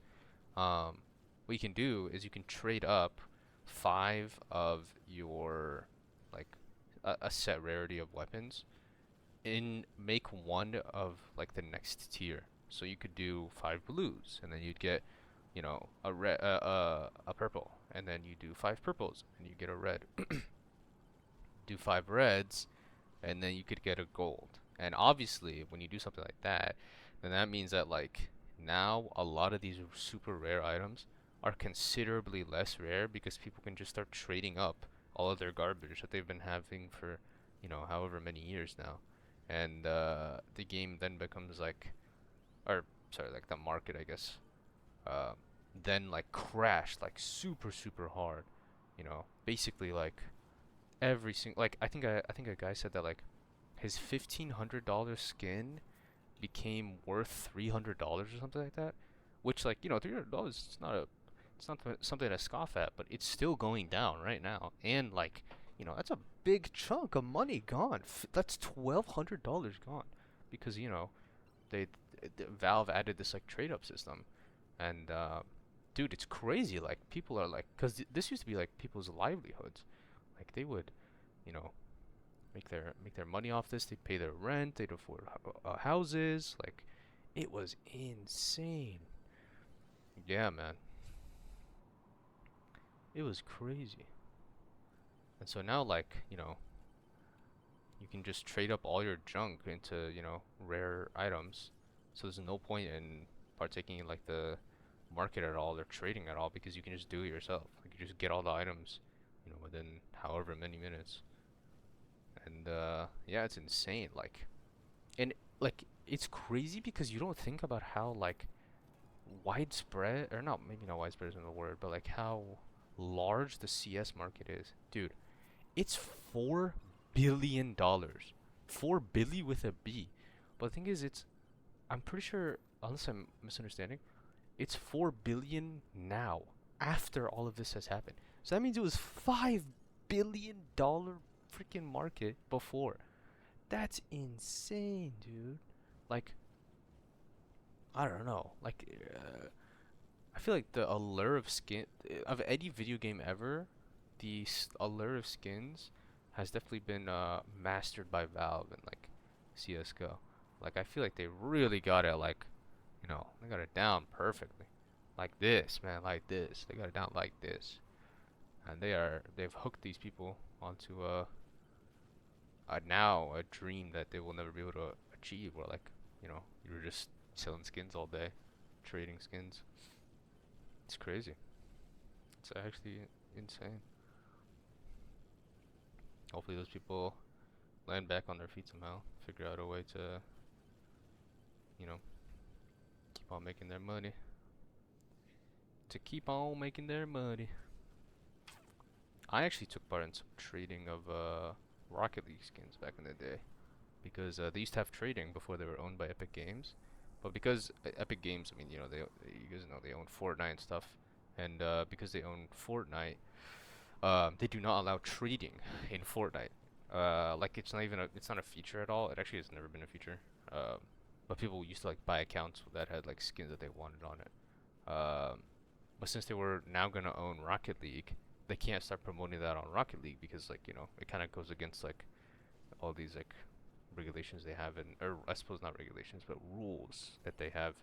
A: Um, what you can do is you can trade up 5 of your like a set rarity of weapons and make one of like the next tier. So you could do 5 blues, and then you'd get, a purple, and then you do 5 purples, and you get a red. Do 5 reds, and then you could get a gold. And obviously, when you do something like that, then that means that like now a lot of these super rare items are considerably less rare because people can just start trading up all of their garbage that they've been having for, however many years now. And the game then becomes like, or sorry, like the market, I guess, uh, then like crashed like super hard. Basically like every single like I think a guy said that like his $1,500 skin became worth $300 or something like that, which like $300 it's not something to scoff at, but it's still going down right now, and like that's a big chunk of money gone. That's $1,200 gone because they Valve added this like trade up system, and dude, it's crazy. Like people are like, because this used to be like people's livelihoods. Like they would, you know, make their money off this. They'd pay their rent. They'd afford houses. Like it was insane. Yeah, man, it was crazy. And so now, like you can just trade up all your junk into rare items. So there's no point in partaking in like the market at all or trading at all because you can just do it yourself. Like you just get all the items, within however many minutes. And yeah, it's insane. And like it's crazy because you don't think about how like widespread, or not, maybe not widespread isn't the word, but like how large the CS market is. Dude, it's $4 billion. 4 billion with a B. But the thing is, I'm pretty sure, unless I'm misunderstanding, it's 4 billion now after all of this has happened. So that means it was $5 billion freaking market before. That's insane, dude. Like, I don't know. Like, I feel like the allure of skin of any video game ever, the allure of skins has definitely been mastered by Valve and like CS:GO. Like, I feel like they really got it like, they got it down perfectly. Like this, man, like this. They got it down like this. And they've hooked these people onto now a dream that they will never be able to achieve, where like, you're just selling skins all day, trading skins. It's crazy. It's actually insane. Hopefully those people land back on their feet somehow, figure out a way to, you know, keep on making their money. To keep on making their money. I actually took part in some trading of Rocket League skins back in the day because they used to have trading before they were owned by Epic Games. But because Epic Games, I mean, you guys know they own Fortnite and stuff, and because they own Fortnite, they do not allow trading in Fortnite. Like it's not a feature at all. It actually has never been a feature. But people used to like buy accounts that had like skins that they wanted on it. But since they were now gonna own Rocket League, they can't start promoting that on Rocket League because like it kind of goes against like all these like regulations they have in, or I suppose not regulations, but rules that they have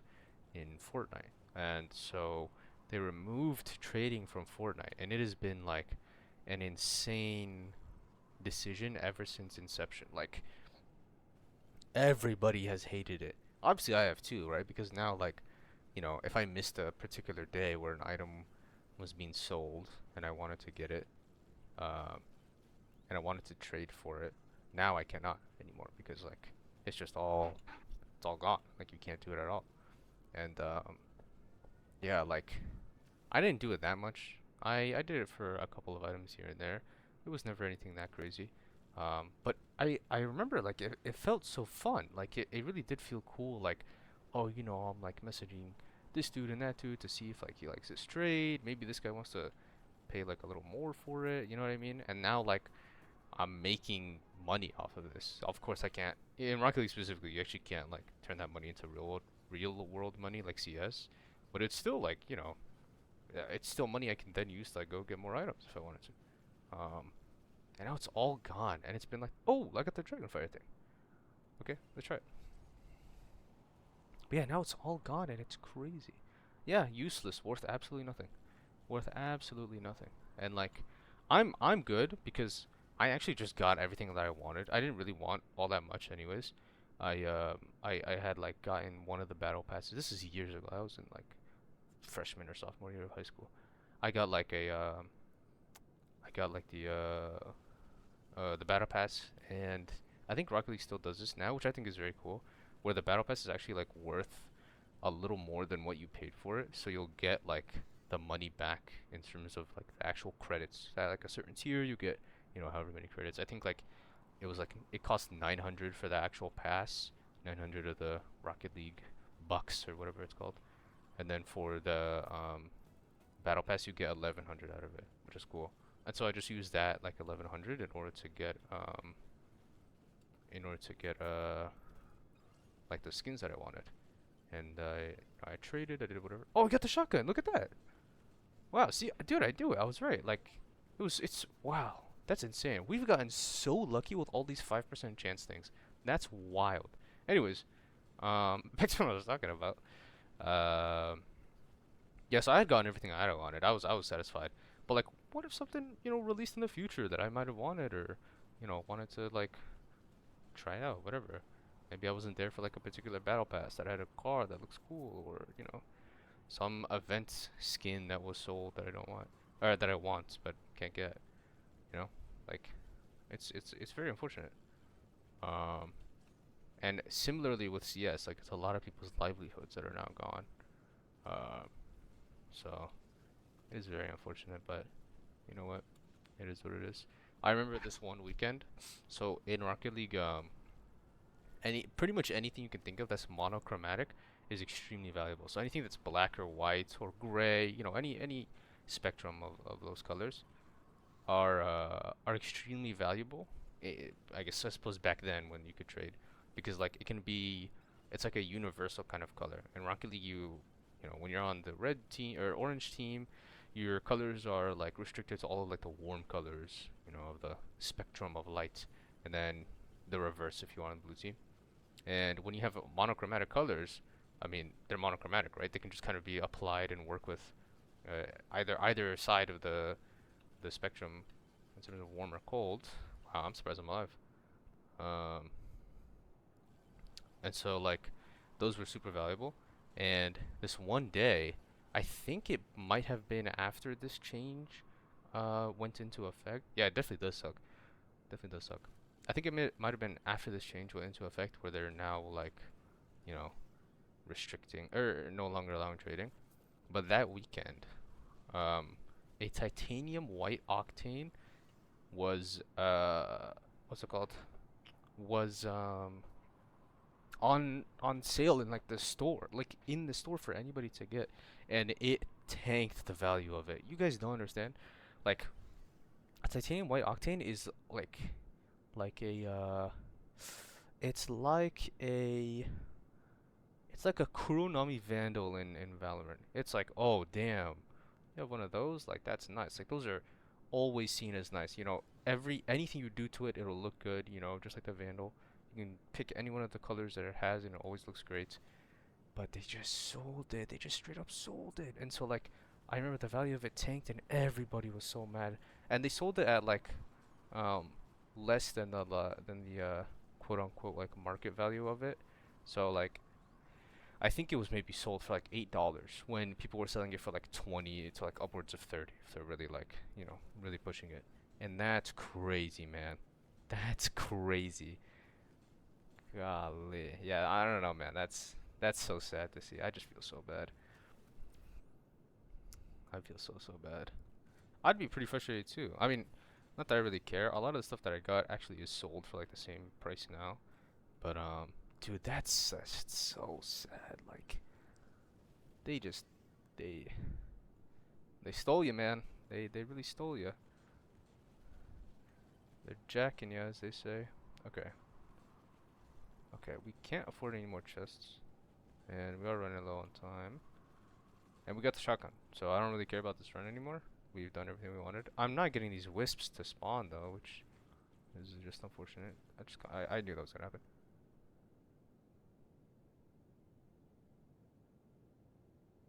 A: in Fortnite. And so they removed trading from Fortnite, and it has been like an insane decision ever since inception. Like Everybody has hated it. Obviously, I have too, right? Because now, like, if I missed a particular day where an item was being sold and I wanted to get it, um, and I wanted to trade for it, now I cannot anymore because like it's all gone. Like you can't do it at all. And yeah, like I didn't do it that much. I did it for a couple of items here and there. It was never anything that crazy. But I remember like it felt so fun. Like it really did feel cool. Like, oh, I'm like messaging this dude and that dude to see if like he likes this trade. Maybe this guy wants to pay like a little more for it. You know what I mean? And now like I'm making money off of this. Of course I can't. In Rocket League specifically, you actually can't like turn that money into real world money like CS. But it's still like, it's still money I can then use to like go get more items if I wanted to. And now it's all gone, and it's been like, oh, I got the Dragonfire thing. Okay, let's try it. But yeah, now it's all gone, and it's crazy. Yeah, useless, worth absolutely nothing, worth absolutely nothing. And like, I'm good because I actually just got everything that I wanted. I didn't really want all that much, anyways. I had like gotten one of the battle passes. This is years ago. I was in like freshman or sophomore year of high school. I got like I got like the battle pass, and I think Rocket League still does this now, which I think is very cool, where the battle pass is actually like worth a little more than what you paid for it, so you'll get like the money back in terms of like the actual credits. At like a certain tier, you get however many credits. I think like it cost 900 for the actual pass, 900 of the Rocket League bucks or whatever it's called, and then for the battle pass you get 1100 out of it, which is cool. And so I just used that like 1100 in order to get like the skins that I wanted. And I traded, I did whatever. Oh, I got the shotgun. Look at that. Wow, see, dude, I do it. I was right. Like it's wow. That's insane. We've gotten so lucky with all these 5% chance things. That's wild. Anyways, back to what I was talking about. Um Yes, I had gotten everything I wanted. I was satisfied. But like, what if something released in the future that I might have wanted, or wanted to like try out, whatever. Maybe I wasn't there for like a particular battle pass that had a car that looks cool, or some event skin that was sold that I don't want, or that I want but can't get. You know, like it's very unfortunate. Um, and similarly with CS, like it's a lot of people's livelihoods that are now gone. Um, so it is very unfortunate, but you know what? It is what it is. I remember this one weekend. So in Rocket League, pretty much anything you can think of that's monochromatic is extremely valuable. So anything that's black or white or gray, any spectrum of those colors are extremely valuable. I guess I suppose back then when you could trade, because like it's like a universal kind of color. In Rocket League, when you're on the red team or orange team, your colors are like restricted to all of like the warm colors, of the spectrum of light, and then the reverse if you want on the blue team. And when you have monochromatic colors, I mean they're monochromatic, right? They can just kind of be applied and work with either side of the spectrum in terms of warm or cold. Wow, I'm surprised I'm alive. Um, and so like those were super valuable. And this one day, I think it might have been after this change went into effect. Yeah, it definitely does suck. Definitely does suck. I think it might have been after this change went into effect where they're now like, you know, restricting or no longer allowing trading. But that weekend, um, a titanium white octane was what's it called? Was on sale in like the store, like in the store for anybody to get, and it tanked the value of it. You guys don't understand. Like a titanium white octane is like a it's like a it's like a Kuronami Vandal in Valorant. It's like, oh damn, you have one of those? Like that's nice. Like those are always seen as nice. Anything you do to it, it'll look good. Just like the Vandal. You can pick any one of the colors that it has, and it always looks great. But they just sold it. They just straight up sold it. And so like, I remember the value of it tanked, and everybody was so mad. And they sold it at like, um, less than the quote unquote like market value of it. So like I think it was maybe sold for like $8 when people were selling it for like 20 to like upwards of 30 if they're really like, really pushing it. And that's crazy, man. That's crazy. Golly. Yeah, I don't know, man. That's so sad to see. I just feel so bad. I feel so bad. I'd be pretty frustrated too. I mean, not that I really care. A lot of the stuff that I got actually is sold for like the same price now. But dude, that's just so sad. Like they just they they stole you, man. They really stole you. They're jacking you, as they say. Okay. Okay, we can't afford any more chests, and we are running low on time. And we got the shotgun, so I don't really care about this run anymore. We've done everything we wanted. I'm not getting these wisps to spawn though, which is just unfortunate. I knew that was gonna happen.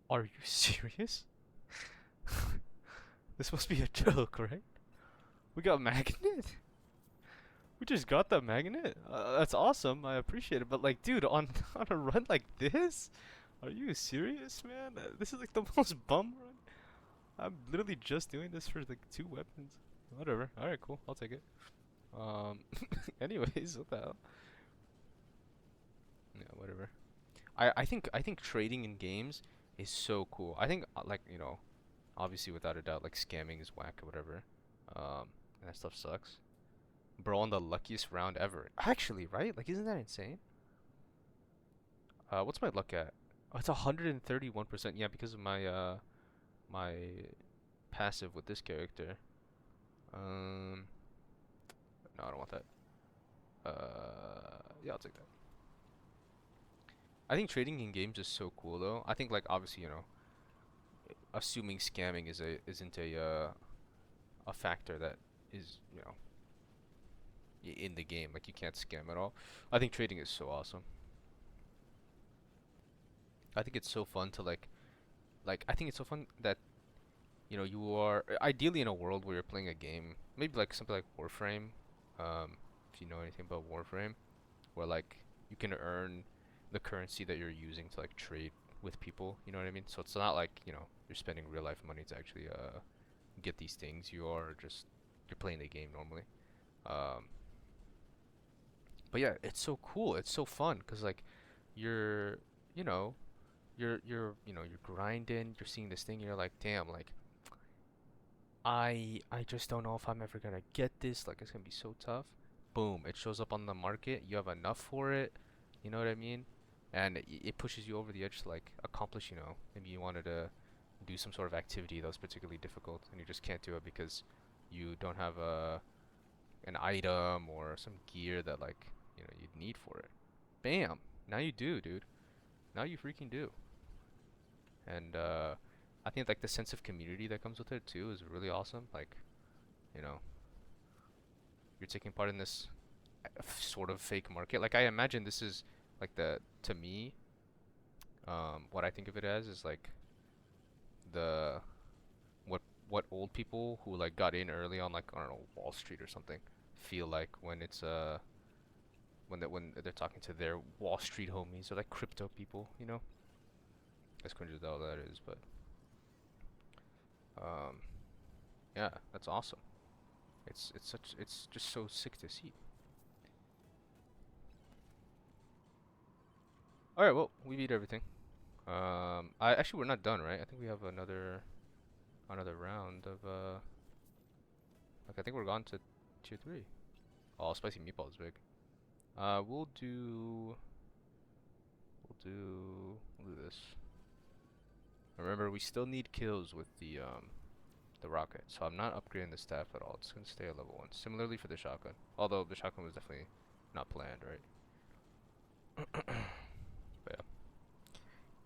A: Are you serious? This must be a joke, right? We got magnet? We just got that magnet? That's awesome. I appreciate it. But like, dude, on on a run like this, are you serious, man? This is like the most bum run. I'm literally just doing this for like 2 weapons. Whatever. All right, cool. I'll take it. Um. Anyways, what the hell? Yeah, whatever. I think trading in games is so cool. I think like obviously without a doubt like scamming is whack or whatever. And that stuff sucks. Bro, on the luckiest round ever. Actually, right? Like, isn't that insane? What's my luck at? Oh, it's 131%. Yeah, because of my passive with this character. Um, no, I don't want that. Yeah, I'll take that. I think trading in games is so cool though. I think like obviously, assuming scamming isn't a factor that is, in the game. Like you can't scam at all. I think trading is so awesome. I think it's so fun to like I think it's so fun that you are ideally in a world where you're playing a game, maybe like something like Warframe, if you know anything about Warframe, where like you can earn the currency that you're using to like trade with people, you know what I mean? So it's not like, you're spending real life money to actually get these things. You're playing the game normally. Um, but yeah, it's so cool. It's so fun because like you're, you know, you're grinding. You're seeing this thing. You're like, damn, like I just don't know if I'm ever gonna get this. Like it's gonna be so tough. Boom, it shows up on the market. You have enough for it. You know what I mean? And it pushes you over the edge to like accomplish. Maybe you wanted to do some sort of activity that was particularly difficult, and you just can't do it because you don't have an item or some gear that like you'd need for it. Bam! Now you do, dude. Now you freaking do. And I think like the sense of community that comes with it too is really awesome. Like, you know, you're taking part in this sort of fake market. Like I imagine this is like the to me, what I think of it as is like the what old people who like got in early on like I don't know Wall Street or something feel like when it's when they're talking to their Wall Street homies or like crypto people, as cringe as all that is, but um, yeah, that's awesome. It's just so sick to see. All right, well, we beat everything. I actually we're not done, right? I think we have another round of like I think we're gone to tier 3. Oh, spicy meatball is big. We'll do this. Remember, we still need kills with the rocket, so I'm not upgrading the staff at all. It's gonna stay at level 1. Similarly for the shotgun, although the shotgun was definitely not planned, right? But yeah.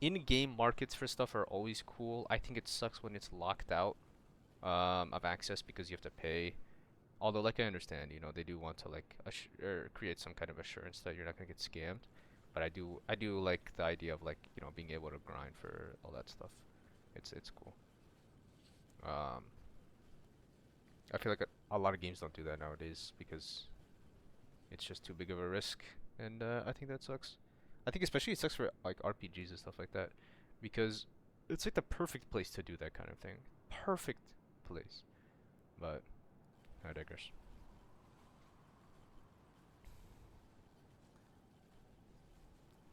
A: In-game markets for stuff are always cool. I think it sucks when it's locked out of access because you have to pay. Although, like I understand, they do want to like or create some kind of assurance that you're not gonna get scammed. But I do like the idea of like being able to grind for all that stuff. It's cool. Um, I feel like a lot of games don't do that nowadays because It's just too big of a risk, and I think that sucks. I think especially it sucks for like RPGs and stuff like that, because it's like the perfect place to do that kind of thing. Perfect place. But I digress.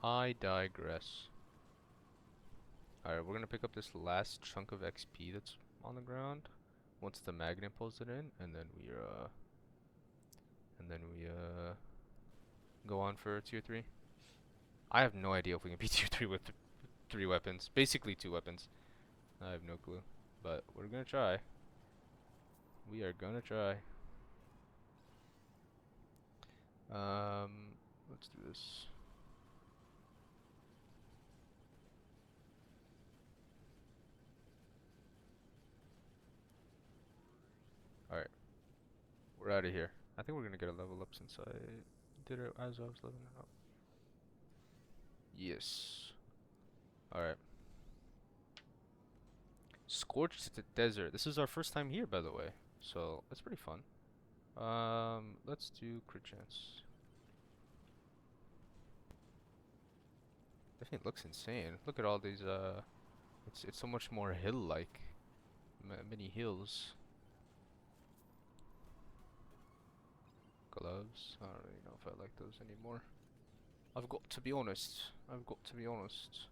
A: I digress. Alright, we're gonna pick up this last chunk of XP that's on the ground once the magnet pulls it in, and then we go on for tier 3. I have no idea if we can beat tier 3 with 3 weapons. Basically 2 weapons. I have no clue. But we're gonna try. We are gonna try. Let's do this. Alright, we're out of here. I think we're gonna get a level up since I did it as I was leveling up. Yes. Alright. Scorched Desert. This is our first time here, by the way. So, that's pretty fun. Let's do crit chance. Definitely looks insane. Look at all these, it's so much more hill-like. Many hills. Gloves. I don't really know if I like those anymore. I've got to be honest. I've got to be honest.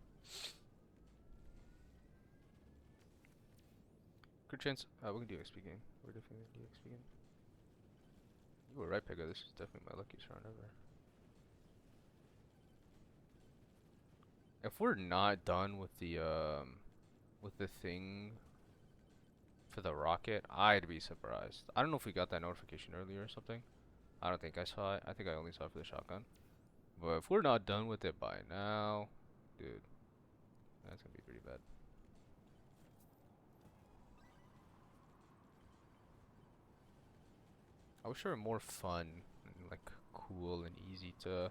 A: Crit chance. We can do XP game. We're definitely gonna do XP game. You were right, Pega. This is definitely my luckiest round ever. If we're not done with the thing for the rocket, I'd be surprised. I don't know if we got that notification earlier or something. I don't think I saw it. I think I only saw it for the shotgun. But if we're not done with it by now, dude, that's gonna be pretty bad. I wish they were more fun and like cool and easy to,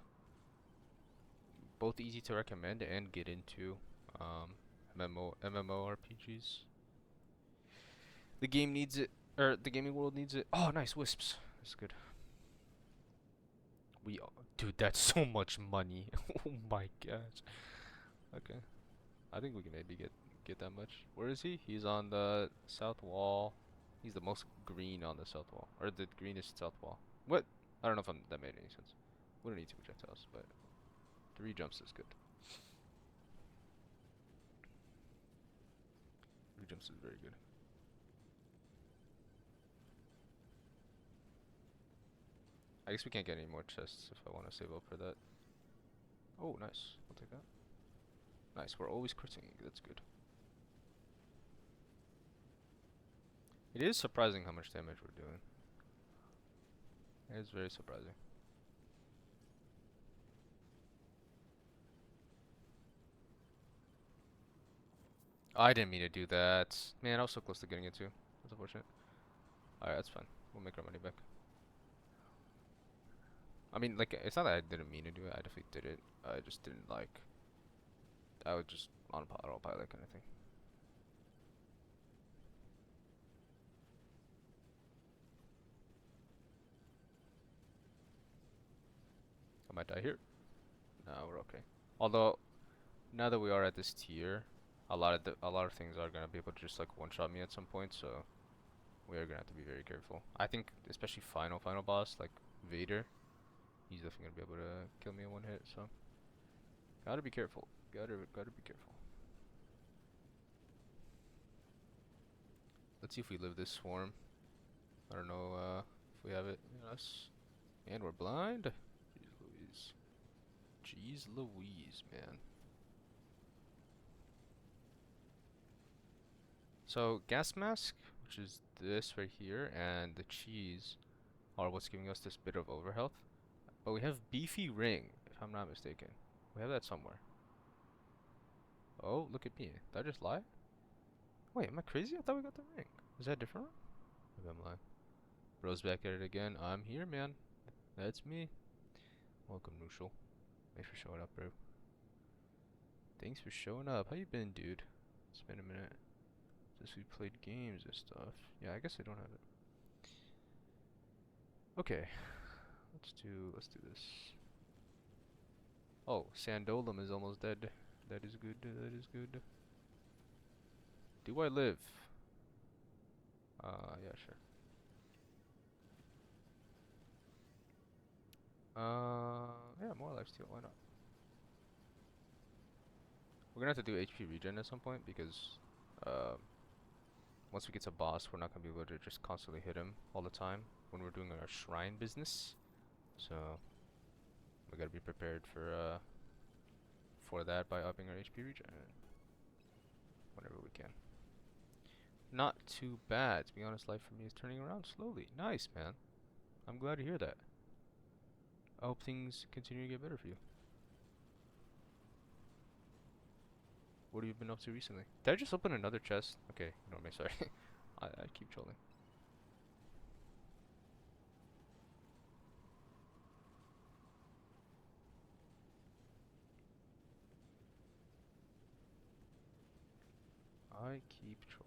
A: both easy to recommend and get into. MMORPGs. The game needs it, or the gaming world needs it. Oh, nice wisps. That's good. Dude, that's so much money. Oh my gosh. Okay, I think we can maybe get that much. Where is he? He's on the south wall. He's the most green on the south wall, or the greenest south wall. What? I don't know if that made any sense. We don't need 2 projectiles, but 3 jumps is good. 3 jumps is very good. I guess we can't get any more chests if I want to save up for that. Oh, nice. I'll take that. Nice. We're always critting. That's good. It is surprising how much damage we're doing. It is very surprising. I didn't mean to do that. Man, I was so close to getting it too. That's unfortunate. Alright, that's fine. We'll make our money back. I mean, like, it's not that I didn't mean to do it. I definitely did it. I just didn't like. I was just on autopilot kind of thing. I might die here. No, we're okay. Although, now that we are at this tier, a lot of things are gonna be able to just like one-shot me at some point. So we are gonna have to be very careful. I think, especially final boss like Vader. He's definitely gonna be able to kill me in one hit, so gotta be careful. Gotta be careful. Let's see if we live this swarm. I don't know if we have it in us. And we're blind. Jeez Louise. Jeez Louise, man. So gas mask, which is this right here, and the cheese are what's giving us this bit of overhealth. But we have beefy ring, if I'm not mistaken. We have that somewhere. Oh, look at me. Did I just lie? Wait, am I crazy? I thought we got the ring. Is that different? Maybe I'm lying. Bro's back at it again. I'm here, man. That's me. Welcome, Nushel. Thanks for showing up, bro. Thanks for showing up. How you been, dude? It's been a minute since we played games and stuff. Yeah, I guess I don't have it. Okay. Let's do this. Oh, Sandolum is almost dead. That is good. That is good. Do I live? Yeah, sure. Yeah, more lifesteal. Why not? We're gonna have to do HP regen at some point because, once we get to boss, we're not gonna be able to just constantly hit him all the time when we're doing our shrine business. So we gotta be prepared for that by upping our HP regen whenever we can. Not too bad. To be honest, life for me is turning around slowly. Nice, man. I'm glad to hear that. I hope things continue to get better for you. What have you been up to recently? Did I just open another chest? Okay, ignore me, sorry. I keep trolling. I keep trolling.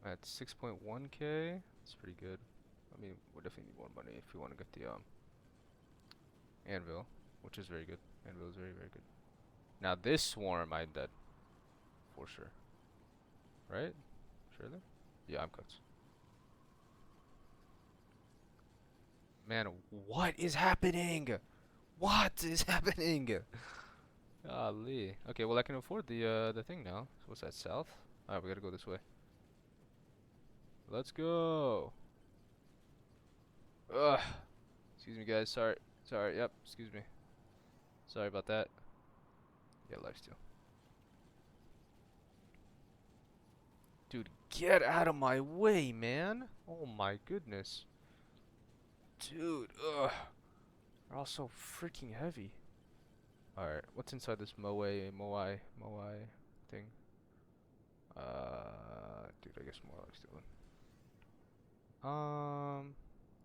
A: At 6.1k, that's pretty good. I mean, we definitely need more money if we want to get the anvil, which is very good. Anvil is very, very good. Now this swarm, I'm dead. For sure. Right? Surely? Yeah, I'm cooked. Man, what is happening? What is happening? Golly. Okay, well I can afford the thing now. So what's that, south? Alright, we gotta go this way. Let's go. Ugh. Excuse me, guys. Sorry. Sorry. Yep. Excuse me. Sorry about that. Yeah, lifesteal. Dude, get out of my way, man. Oh my goodness. Dude, ugh. They're all so freaking heavy. Alright, what's inside this Moai thing? Dude, I guess more lifesteal.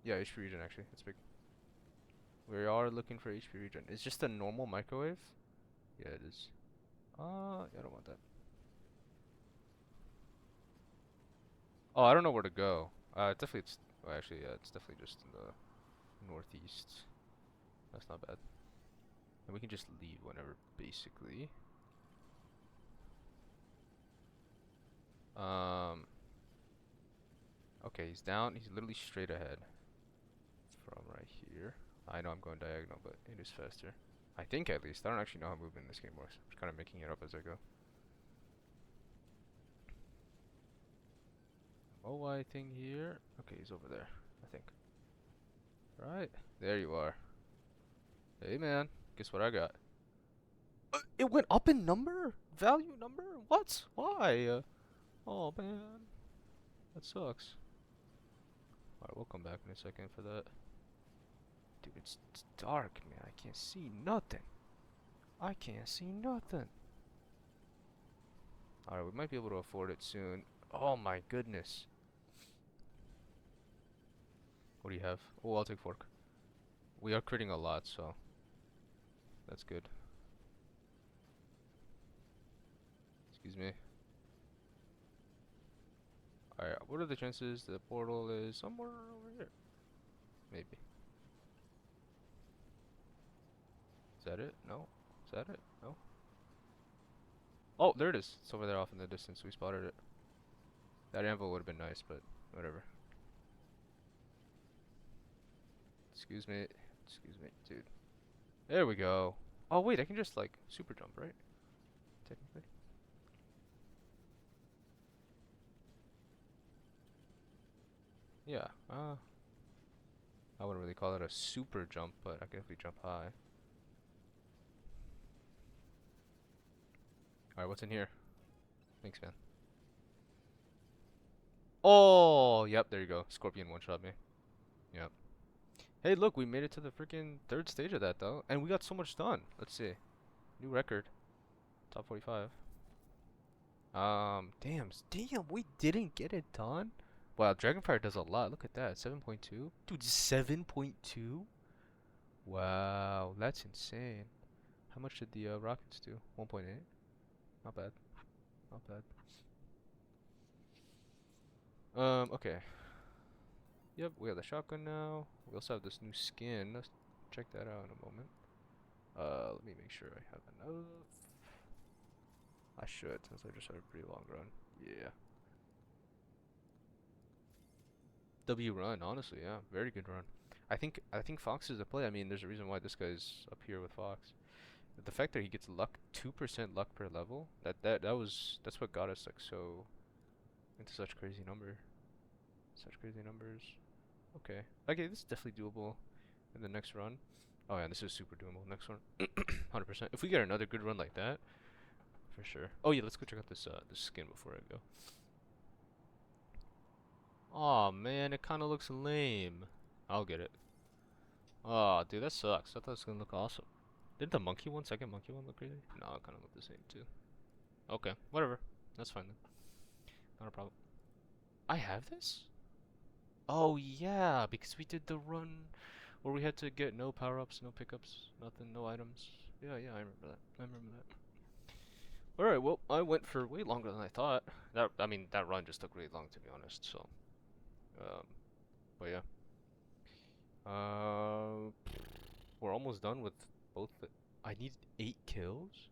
A: Yeah, HP regen actually. It's big. We are looking for HP regen. It's just a normal microwave? Yeah, it is. Yeah, I don't want that. Oh, I don't know where to go. Definitely it's, well, actually, yeah, it's definitely just in the northeast. That's not bad. And we can just leave whenever, basically. Okay, he's down. He's literally straight ahead from right here. I know I'm going diagonal, but it is faster. I think at least. I don't actually know how movement in this game works. I'm just kind of making it up as I go. OI thing here. Okay, he's over there, I think. Right. There you are. Hey, man. Guess what I got? It went up in number? Value number? What? Why? Oh, man. That sucks. Alright, we'll come back in a second for that. Dude, it's dark, man. I can't see nothing. I can't see nothing. Alright, we might be able to afford it soon. Oh my goodness. What do you have? Oh, I'll take fork. We are critting a lot, so that's good. Excuse me. Alright, what are the chances the portal is somewhere over here? Maybe. Is that it? No. Is that it? No. Oh, there it is. It's over there off in the distance. We spotted it. That anvil would have been nice, but whatever. Excuse me. Excuse me, dude. There we go. Oh, wait, I can just, like, super jump, right? Technically. Yeah, I wouldn't really call it a super jump, but I can definitely jump high. Alright, what's in here? Thanks, man. Oh, yep, there you go. Scorpion one-shot me. Yep. Hey, look, we made it to the freaking third stage of that, though. And we got so much done. Let's see. New record. Top 45. Damn, we didn't get it done Wow, Dragonfire does a lot. Look at that. 7.2. Dude, 7.2? Wow, that's insane. How much did the rockets do? 1.8? Not bad. Not bad. Okay. Yep, we have the shotgun now. We also have this new skin. Let's check that out in a moment. Let me make sure I have enough. I should, since I just had a pretty long run. Yeah. W run, honestly, yeah. Very good run. I think Fox is the play. I mean, there's a reason why this guy's up here with Fox. The fact that he gets luck, 2% luck per level, that's what got us like so into such crazy numbers. Okay. Okay, this is definitely doable in the next run. Oh yeah, this is super doable. Next one, 100%. If we get another good run like that, for sure. Oh yeah, let's go check out this skin before I go. Oh man, it kind of looks lame. I'll get it. Oh, dude, that sucks. I thought it was gonna look awesome. Did the second monkey one look crazy? No, it kind of looked the same too. Okay, whatever. That's fine then. Not a problem. I have this? Oh yeah, because we did the run where we had to get no power-ups, no pickups, nothing, no items. Yeah, yeah, I remember that. I remember that. Alright, well, I went for way longer than I thought. I mean, that run just took really long to be honest, so. Um, but yeah. Uh, we're almost done with both the. I need 8 kills?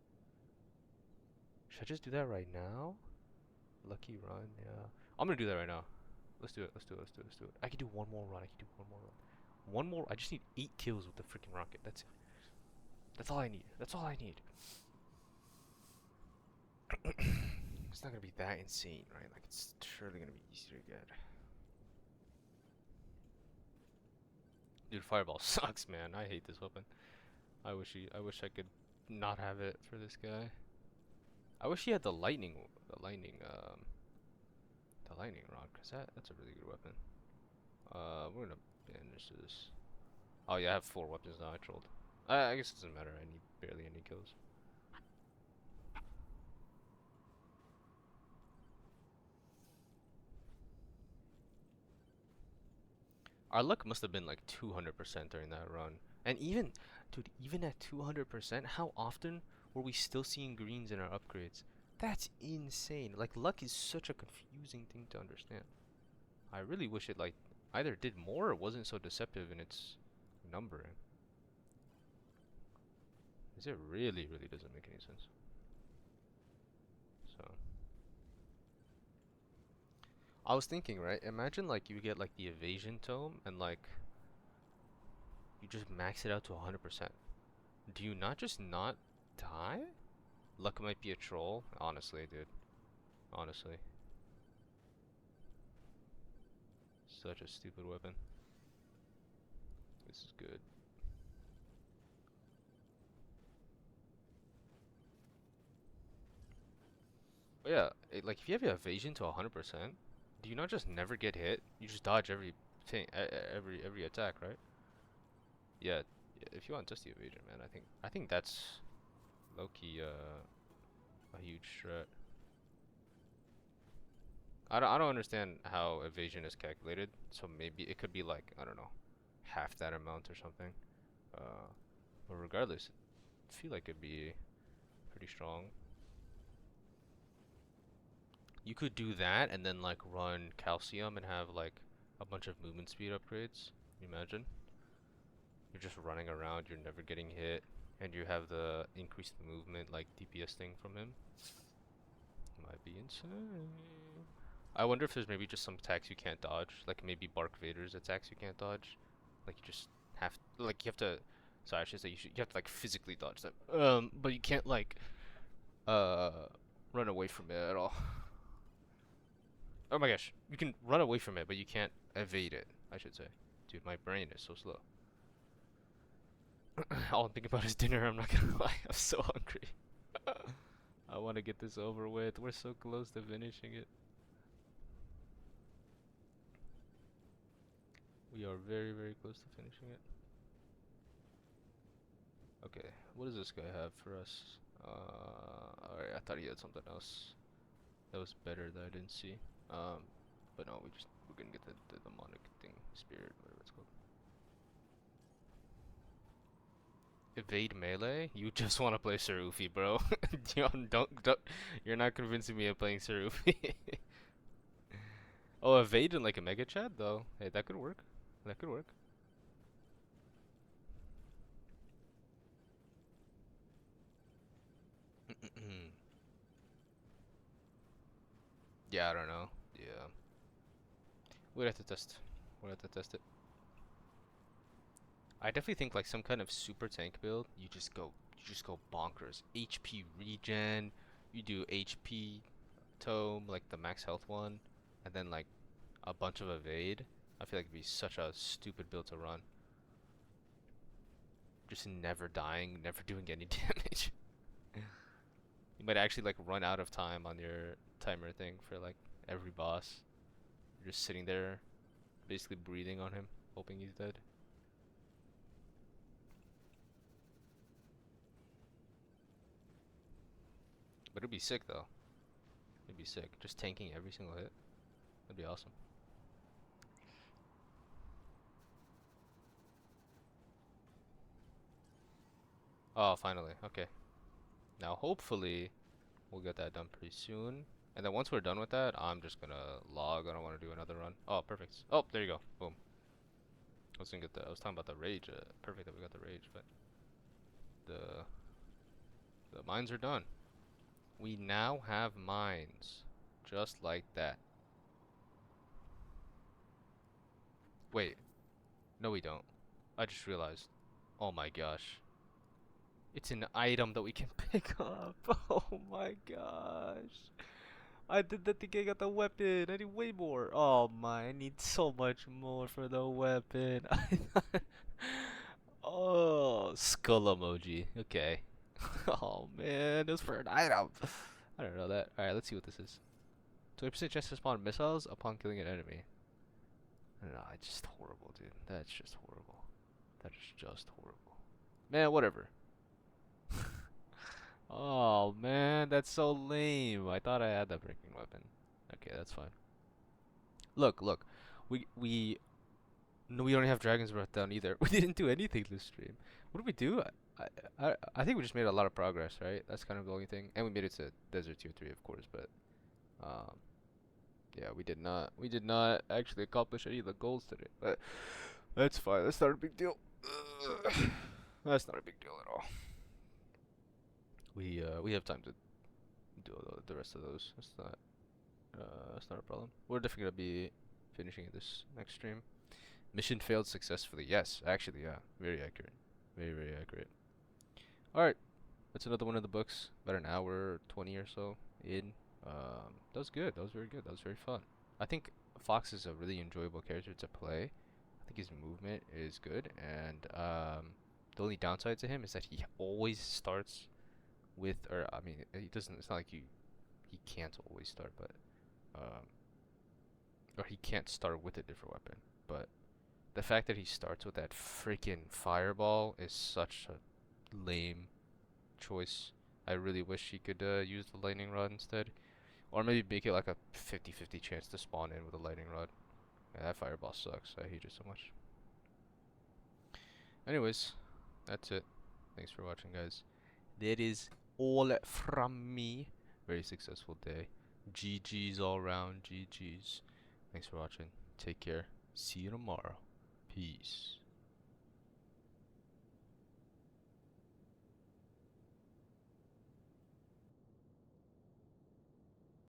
A: Should I just do that right now? Lucky run, yeah. I'm gonna do that right now. Let's do it, let's do it, let's do it, let's do it. I can do one more run, I can do one more run. One more, I just need 8 kills with the freaking rocket, that's it. That's all I need, that's all I need. It's not gonna be that insane, right? Like, it's surely gonna be easy to get. Dude, Fireball sucks, man. I hate this weapon. I wish I could not have it for this guy. I wish he had the lightning rod, cause that's a really good weapon. We're gonna banish this. Oh yeah, I have 4 weapons now. I trolled. I guess it doesn't matter. I need barely any kills. Our luck must have been like 200% during that run. And even, dude, even at 200%, how often were we still seeing greens in our upgrades? That's insane. Like, luck is such a confusing thing to understand. I really wish it, like, either did more or wasn't so deceptive in its numbering. Because it really, really doesn't make any sense. So, I was thinking, right? Imagine, like, you get, like, the evasion tome and, like, you just max it out to 100%. Do you not just not die? Luck might be a troll. Honestly, dude. Honestly. Such a stupid weapon. This is good. But yeah, like if you have your evasion to 100%, do you not just never get hit? You just dodge every thing, every attack, right? Yeah, if you want just the evasion, man, I think that's low-key a huge threat. I don't understand how evasion is calculated, so maybe it could be like, I don't know, half that amount or something. Uh, but regardless, I feel like it'd be pretty strong. You could do that and then like run calcium and have like a bunch of movement speed upgrades. Can you imagine? You're just running around, you're never getting hit, and you have the increased movement like DPS thing from him. Might be insane. I wonder if there's maybe just some attacks you can't dodge, like maybe Bark Vader's attacks you can't dodge. Like you just have, like you have to. Sorry, I should say you have to like physically dodge them. But you can't like uh run away from it at all. Oh my gosh, you can run away from it, but you can't evade it, I should say. Dude, my brain is so slow. All I'm thinking about is dinner, I'm not gonna lie, I'm so hungry. I want to get this over with, we're so close to finishing it. We are very, very close to finishing it. Okay, what does this guy have for us? Alright, I thought he had something else that was better that I didn't see. But no, we just We're gonna get the demonic thing, spirit, whatever it's called. Evade melee? You just want to play Sarufi, bro. Don't. You're not convincing me of playing Sarufi. Oh, evade in like a mega chat though. Hey, that could work. That could work. Yeah, I don't know. Yeah, we'd have to test. We'd have to test it. I definitely think like some kind of super tank build. You just go bonkers. HP regen. You do HP tome, like the max health one, and then like a bunch of evade. I feel like it'd be such a stupid build to run. Just never dying, never doing any damage. You might actually like run out of time on your timer thing for like every boss. You're just sitting there, basically breathing on him, hoping he's dead. But it'd be sick though. It'd be sick. Just tanking every single hit. That'd be awesome. Oh, finally. Okay. Now hopefully we'll get that done pretty soon. And then once we're done with that, I'm just gonna log. I don't want to do another run. Oh, perfect. Oh, there you go. Boom. I was gonna get the. I was talking about the rage. Perfect that we got the rage, but the the mines are done. We now have mines, just like that. Wait, no, we don't. I just realized. Oh my gosh, it's an item that we can pick up. Oh my gosh. I did that to get the weapon. I need way more. Oh my, I need so much more for the weapon. Oh, skull emoji. Okay. Oh man, that's for an item. I don't know that. Alright, let's see what this is. 20% chance to spawn missiles upon killing an enemy. I don't know, it's just horrible, dude. That's just horrible. That is just horrible. Man, whatever. Oh man, that's so lame. I thought I had that breaking weapon. Okay, that's fine. Look, look. We no, we don't have Dragon's Breath down either. We didn't do anything this stream. What did we do? I think we just made a lot of progress, right? That's kind of the only thing. And we made it to Desert Tier 3, of course, but um yeah, we did not actually accomplish any of the goals today. But that's fine. That's not a big deal. That's not a big deal at all. We have time to do the rest of those. That's not a problem. We're definitely gonna be finishing this next stream. Mission failed successfully. Yes, actually, yeah. Very accurate. Very, very accurate. Alright, that's another one of the books. About an hour 20 or so in. That was good. That was very good. That was very fun. I think Fox is a really enjoyable character to play. I think his movement is good, and the only downside to him is that he always starts with, or I mean, he doesn't. It's not like he can't always start, but um, or he can't start with a different weapon. But the fact that he starts with that freaking fireball is such a lame choice. I really wish he could use the lightning rod instead. Or maybe make it like a 50-50 chance to spawn in with a lightning rod. Yeah, that fireball sucks. I hate it so much. Anyways, that's it. Thanks for watching, guys. That is all from me. Very successful day. GG's all around. GG's. Thanks for watching. Take care. See you tomorrow. Peace.